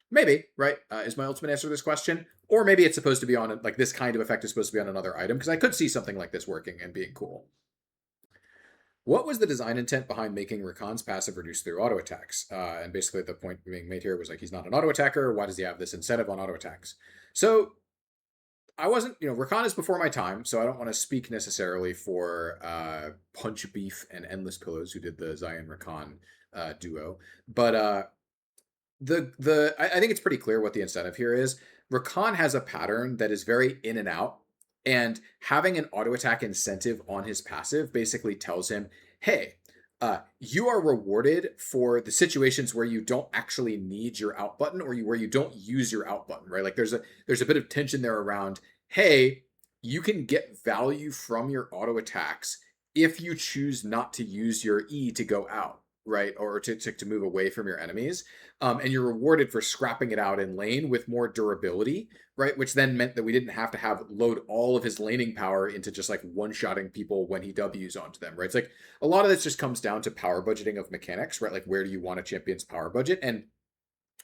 Maybe, right? Is my ultimate answer to this question? Or maybe it's supposed to be on, like, this kind of effect is supposed to be on another item, because I could see something like this working and being cool. What was the design intent behind making Rakan's passive reduce through auto attacks? And basically, the point being made here was like, he's not an auto attacker. Why does he have this incentive on auto attacks? So I wasn't, Rakan is before my time, so I don't want to speak necessarily for Punch Beef and Endless Pillows, who did the Zion Rakan duo. But I think it's pretty clear what the incentive here is. Rakan has a pattern that is very in and out, and having an auto attack incentive on his passive basically tells him, "Hey, you are rewarded for the situations where you don't actually need your out button, or where you don't use your out button." Right? Like there's a bit of tension there around, "Hey, you can get value from your auto attacks if you choose not to use your E to go out." Right, or to move away from your enemies, and you're rewarded for scrapping it out in lane with more durability, right? Which then meant that we didn't have to have load all of his laning power into just like one-shotting people when he W's onto them, right? It's like a lot of this just comes down to power budgeting of mechanics, right? Like where do you want a champion's power budget? And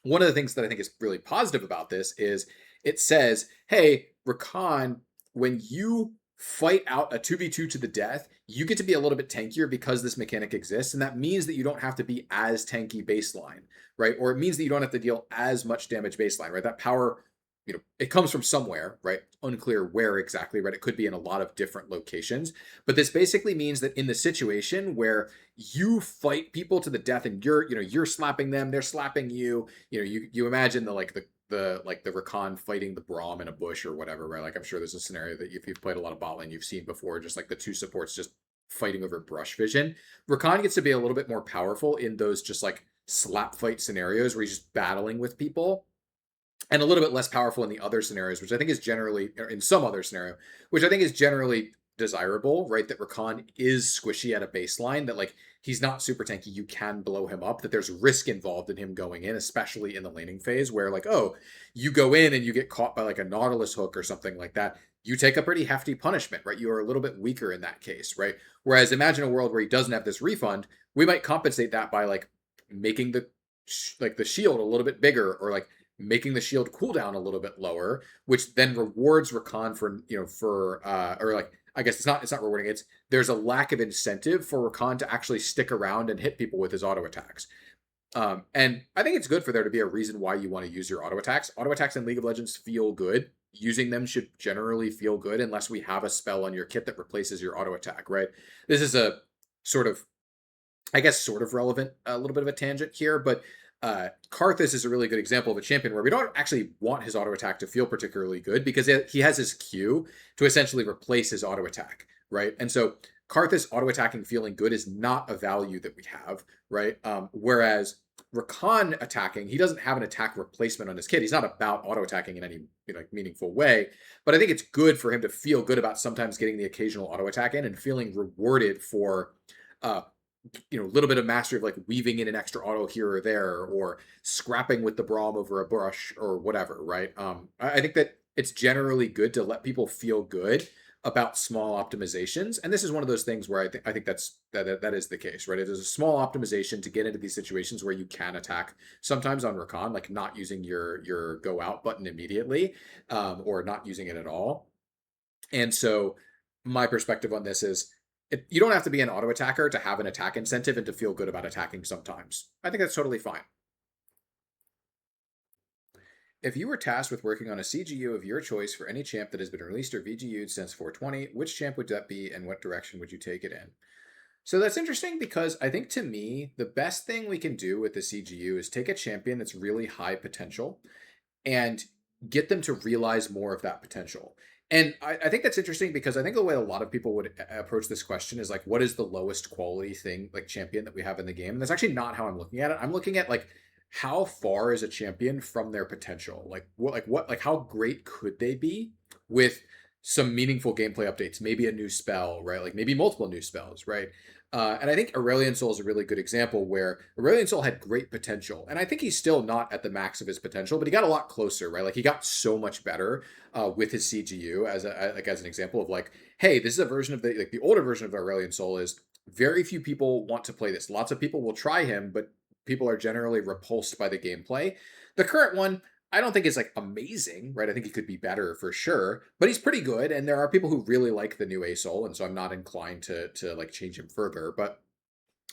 one of the things that I think is really positive about this is it says, hey, Rakan, when you fight out a 2v2 to the death, you get to be a little bit tankier because this mechanic exists. And that means that you don't have to be as tanky baseline, right? Or it means that you don't have to deal as much damage baseline, right? That power, it comes from somewhere, right? Unclear where exactly, right? It could be in a lot of different locations. But this basically means that in the situation where you fight people to the death and you're slapping them, they're slapping you, you imagine the Rakan fighting the Braum in a bush or whatever, right? Like I'm sure there's a scenario that if you've played a lot of bot lane, you've seen before, just like the two supports just fighting over brush vision. Rakan gets to be a little bit more powerful in those just like slap fight scenarios where he's just battling with people, and a little bit less powerful in the other scenarios, which I think is generally, or in some other scenario, which I think is generally desirable, right? That Rakan is squishy at a baseline, that like he's not super tanky, you can blow him up, that there's risk involved in him going in, especially in the laning phase where like, oh, you go in and you get caught by like a Nautilus hook or something like that. You take a pretty hefty punishment, right? You are a little bit weaker in that case, right? Whereas imagine a world where he doesn't have this refund, we might compensate that by like making the shield a little bit bigger, or like making the shield cooldown a little bit lower, which then rewards Rakan or like, I guess it's not rewarding. There's a lack of incentive for Rakan to actually stick around and hit people with his auto attacks. And I think it's good for there to be a reason why you want to use your auto attacks. Auto attacks in League of Legends feel good. Using them should generally feel good unless we have a spell on your kit that replaces your auto attack, right? This is a sort of, I guess, sort of relevant, a little bit of a tangent here, but Karthus is a really good example of a champion where we don't actually want his auto attack to feel particularly good, because he has his Q to essentially replace his auto attack, right? And so Karthus auto attacking feeling good is not a value that we have, right? Whereas Rakan attacking, he doesn't have an attack replacement on his kit. He's not about auto attacking in any meaningful way, but I think it's good for him to feel good about sometimes getting the occasional auto attack in and feeling rewarded for a little bit of mastery of like weaving in an extra auto here or there, or scrapping with the Braum over a brush or whatever, right? I think that it's generally good to let people feel good about small optimizations, and this is one of those things where I think that is the case, right? It is a small optimization to get into these situations where you can attack sometimes on Rakan, like not using your go out button immediately, or not using it at all. And so my perspective on this is, you don't have to be an auto attacker to have an attack incentive and to feel good about attacking sometimes. I think that's totally fine. If you were tasked with working on a CGU of your choice for any champ that has been released or VGU'd since 420, which champ would that be and what direction would you take it in? So that's interesting, because I think to me, the best thing we can do with the CGU is take a champion that's really high potential and get them to realize more of that potential. And I think that's interesting, because I think the way a lot of people would approach this question is like, what is the lowest quality thing, like champion that we have in the game? And that's actually not how I'm looking at it. I'm looking at like, how far is a champion from their potential? Like how great could they be with some meaningful gameplay updates? Maybe a new spell, right? Like maybe multiple new spells, right? And I think Aurelion Sol is a really good example, where Aurelion Sol had great potential. And I think he's still not at the max of his potential, but he got a lot closer, right? Like he got so much better with his CGU as an example of like, hey, this is a version of the older version of Aurelion Sol is very few people want to play this. Lots of people will try him, but people are generally repulsed by the gameplay. The current one, I don't think is like amazing, right? I think he could be better for sure, but he's pretty good. And there are people who really like the new Asol, and so I'm not inclined to like change him further. But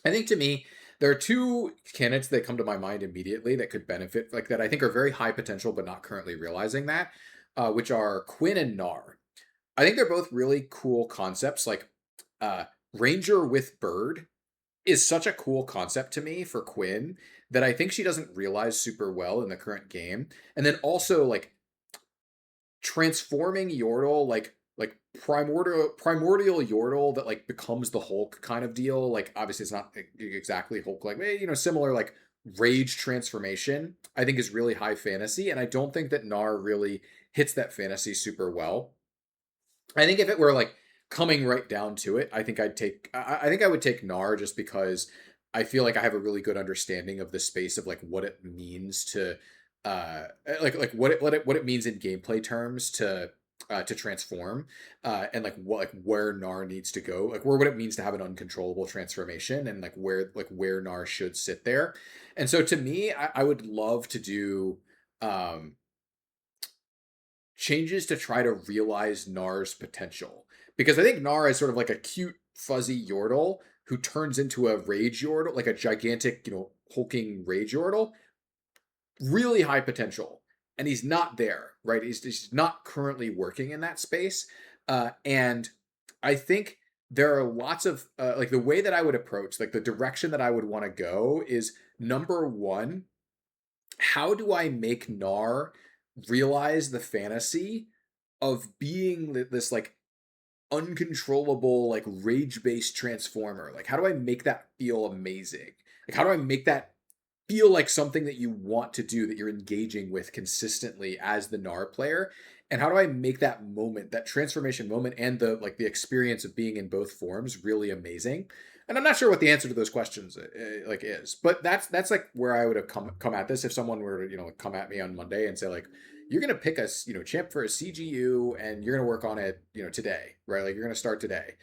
I think to me, there are two candidates that come to my mind immediately that could benefit, like that I think are very high potential, but not currently realizing that, which are Quinn and Gnar. I think they're both really cool concepts. Like uh, Ranger with Bird is such a cool concept to me for Quinn that I think she doesn't realize super well in the current game. And then also like transforming Yordle like primordial Yordle that like becomes the Hulk kind of deal. Like obviously it's not exactly Hulk like similar like rage transformation. I think is really high fantasy, and I don't think that Gnar really hits that fantasy super well. I think if it were like coming right down to it, I think I think I would take Gnar just because I feel like I have a really good understanding of the space of like what it means to like what it means in gameplay terms to transform and like what like where Gnar needs to go, like where what it means to have an uncontrollable transformation, and like where Gnar should sit there. And so to me, I would love to do um changes to try to realize Gnar's potential. Because I think Gnar is sort of like a cute, fuzzy Yordle who turns into a Rage Yordle, like a gigantic, hulking Rage Yordle. Really high potential. And he's not there, right? He's not currently working in that space. And I think there are lots of, like the way that I would approach, like the direction that I would want to go is number one, how do I make Gnar realize the fantasy of being this like uncontrollable like rage based transformer? Like how do I make that feel amazing? Like how do I make that feel like something that you want to do, that you're engaging with consistently as the Gnar player? And how do I make that moment, that transformation moment, and the experience of being in both forms really amazing? And I'm not sure what the answer to those questions like is, but that's like where I would have come at this if someone were to like, come at me on Monday and say like, you're gonna pick a champ for a CGU and you're gonna work on it today, right? Like you're gonna start today.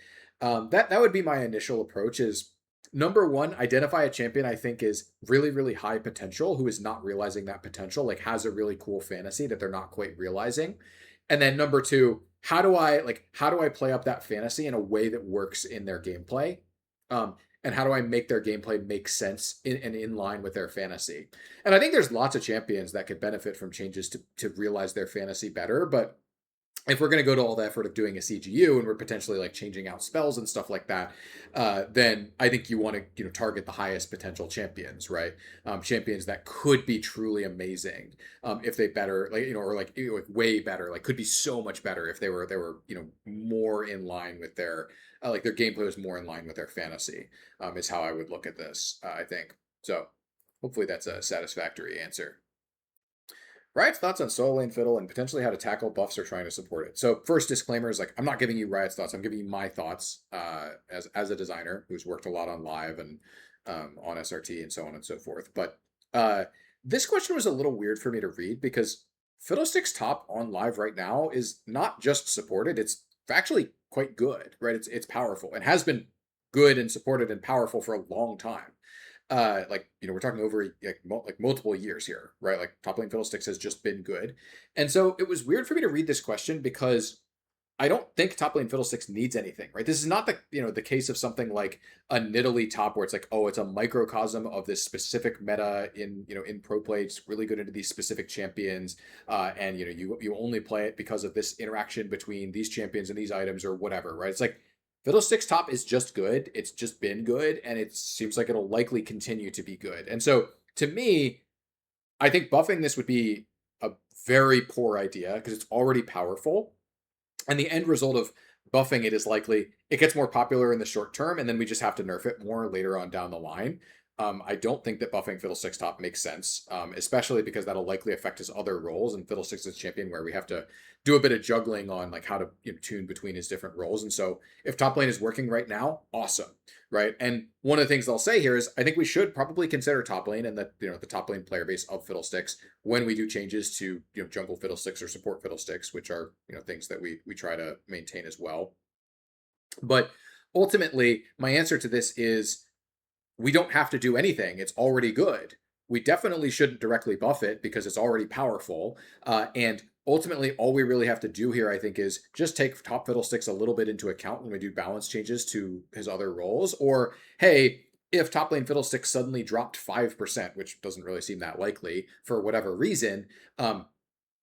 That would be my initial approach. Is number one, identify a champion I think is really, really high potential, who is not realizing that potential, like has a really cool fantasy that they're not quite realizing. And then number two, how do I play up that fantasy in a way that works in their gameplay? Um, and how do I make their gameplay make sense and in line with their fantasy? And I think there's lots of champions that could benefit from changes to realize their fantasy better, but if we're going to go to all the effort of doing a CGU and we're potentially like changing out spells and stuff like that, then I think you want to target the highest potential champions, right? Champions that could be truly amazing if they better like or like, like way better, like could be so much better if they were more in line with their like their gameplay was more in line with their fantasy. Is how I would look at this. I think so. Hopefully that's a satisfactory answer. Riot's thoughts on solo lane fiddle and potentially how to tackle buffs or trying to support it. So first disclaimer is like I'm not giving you Riot's thoughts. I'm giving you my thoughts as a designer who's worked a lot on live and on SRT and so on and so forth. But this question was a little weird for me to read because Fiddlestick's top on live right now is not just supported; it's actually quite good, right? It's powerful and has been good and supported and powerful for a long time. Like we're talking over like multiple years here, right? Like top lane fiddlesticks has just been good. And so it was weird for me to read this question because I don't think top lane fiddlesticks needs anything, right? This is not the the case of something like a Nidalee top where it's like, oh, it's a microcosm of this specific meta in in pro play. It's really good into these specific champions, and you only play it because of this interaction between these champions and these items or whatever, right? It's like Fiddlestick's top is just good. It's just been good, and it seems like it'll likely continue to be good. And so, to me, I think buffing this would be a very poor idea because it's already powerful. And the end result of buffing it is likely it gets more popular in the short term, and then we just have to nerf it more later on down the line. I don't think that buffing Fiddlesticks top makes sense, especially because that'll likely affect his other roles. And Fiddlesticks is champion where we have to do a bit of juggling on like how to tune between his different roles. And so if top lane is working right now, awesome, right? And one of the things I'll say here is I think we should probably consider top lane and the top lane player base of Fiddlesticks when we do changes to jungle Fiddlesticks or support Fiddlesticks, which are things that we try to maintain as well. But ultimately, my answer to this is we don't have to do anything. It's already good. We definitely shouldn't directly buff it because it's already powerful. And ultimately, all we really have to do here, I think, is just take Top Fiddlesticks a little bit into account when we do balance changes to his other roles. Or, hey, if top lane Fiddlesticks suddenly dropped 5%, which doesn't really seem that likely for whatever reason,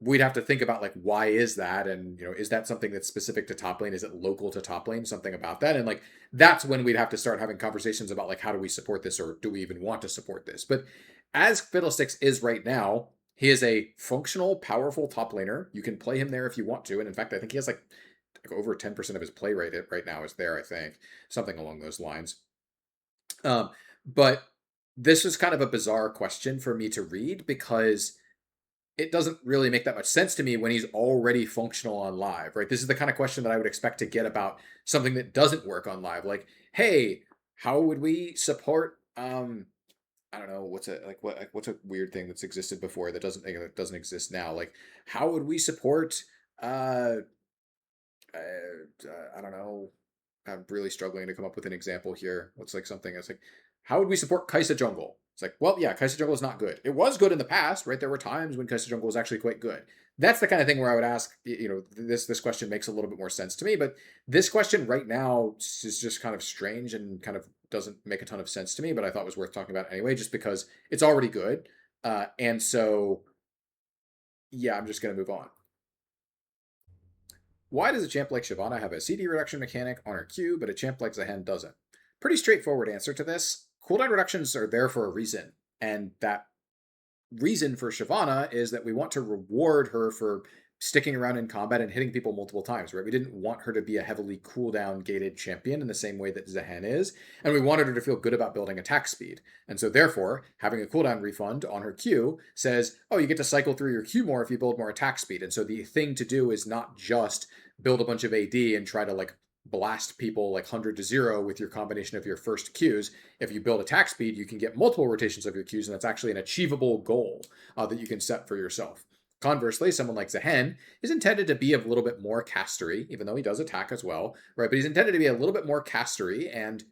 we'd have to think about like why is that, and is that something that's specific to top lane, is it local to top lane, something about that, and like that's when we'd have to start having conversations about like how do we support this, or do we even want to support this. But as Fiddlesticks is right now, he is a functional powerful top laner. You can play him there if you want to, and in fact I think he has like over 10% of his play rate right now is there, I think, something along those lines. But this is kind of a bizarre question for me to read because it doesn't really make that much sense to me when he's already functional on live, right? This is the kind of question that I would expect to get about something that doesn't work on live. Like, hey, how would we support I don't know, what's a weird thing that's existed before that doesn't exist now? Like, how would we support uh, I don't know. I'm really struggling to come up with an example here. What's like something that's like, how would we support Kaisa Jungle? It's like, well, yeah, Kaisa Jungle is not good. It was good in the past, right? There were times when Kaisa Jungle was actually quite good. That's the kind of thing where I would ask, this question makes a little bit more sense to me, but this question right now is just kind of strange and kind of doesn't make a ton of sense to me, but I thought was worth talking about anyway, just because it's already good. And so, yeah, I'm just going to move on. Why does a champ like Shyvana have a CD reduction mechanic on her Q, but a champ like Zehen doesn't? Pretty straightforward answer to this. Cooldown reductions are there for a reason, and that reason for Shyvana is that we want to reward her for sticking around in combat and hitting people multiple times, right? We didn't want her to be a heavily cooldown gated champion in the same way that Zehen is, and we wanted her to feel good about building attack speed. And so therefore, having a cooldown refund on her Q says, oh, you get to cycle through your Q more if you build more attack speed. And so the thing to do is not just build a bunch of AD and try to like blast people like 100 to 0 with your combination of your first Qs. If you build attack speed, you can get multiple rotations of your Qs, and that's actually an achievable goal that you can set for yourself. Conversely, someone like Zehen is intended to be a little bit more castery, even though he does attack as well, right? But he's intended to be a little bit more castery, and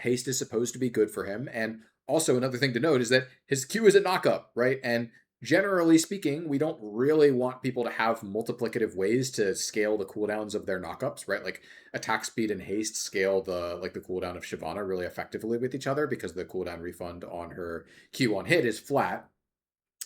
haste is supposed to be good for him. And also another thing to note is that his Q is a knockup, right? And generally speaking, we don't really want people to have multiplicative ways to scale the cooldowns of their knockups, right? Like attack speed and haste scale the cooldown of Shyvana really effectively with each other because the cooldown refund on her Q on hit is flat.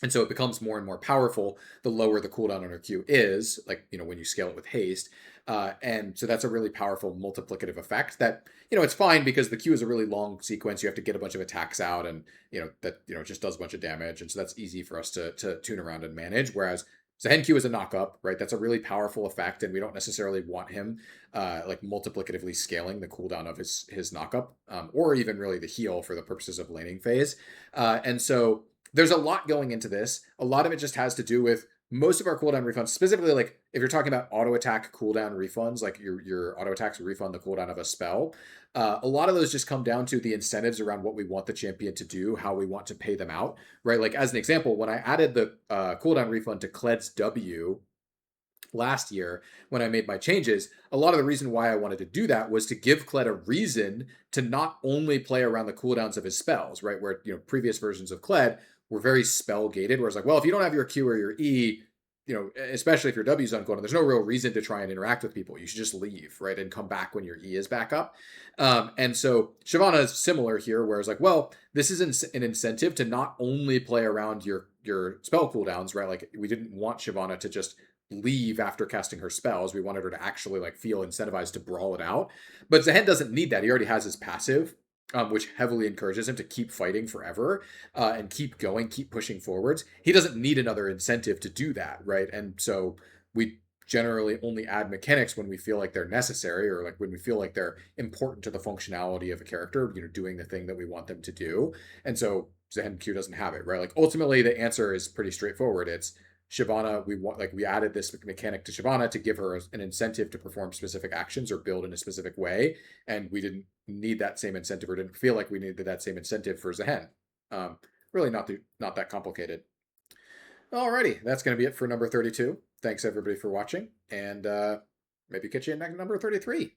And so it becomes more and more powerful the lower the cooldown on her Q is, like, when you scale it with haste. And so that's a really powerful multiplicative effect that, it's fine because the Q is a really long sequence. You have to get a bunch of attacks out and, it just does a bunch of damage. And so that's easy for us to tune around and manage. Whereas Zehen Q is a knockup, right? That's a really powerful effect. And we don't necessarily want him like multiplicatively scaling the cooldown of his knockup or even really the heal for the purposes of laning phase. And so there's a lot going into this. A lot of it just has to do with most of our cooldown refunds, specifically like if you're talking about auto attack cooldown refunds, like your auto attacks refund the cooldown of a spell. A lot of those just come down to the incentives around what we want the champion to do, how we want to pay them out, right? Like as an example, when I added the cooldown refund to Kled's W last year when I made my changes, a lot of the reason why I wanted to do that was to give Kled a reason to not only play around the cooldowns of his spells, right? Where previous versions of Kled were very spell gated, where it's like, well, if you don't have your Q or your E, especially if your W's on cooldown, there's no real reason to try and interact with people. You should just leave, right, and come back when your E is back up. And so Shyvana is similar here, where it's like, well, this is an incentive to not only play around your spell cooldowns, right? Like we didn't want Shyvana to just leave after casting her spells. We wanted her to actually like feel incentivized to brawl it out. But Zehen doesn't need that. He already has his passive, which heavily encourages him to keep fighting forever and keep going, keep pushing forwards. He doesn't need another incentive to do that, right? And so we generally only add mechanics when we feel like they're necessary or like when we feel like they're important to the functionality of a character, doing the thing that we want them to do. And so Zehen Q doesn't have it, right? Like ultimately the answer is pretty straightforward. It's Shyvana, we added this mechanic to Shyvana to give her an incentive to perform specific actions or build in a specific way, and we didn't need that same incentive or didn't feel like we needed that same incentive for Zehen. Really not that complicated. Alrighty, that's going to be it for number 32. Thanks everybody for watching, and maybe catch you in number 33.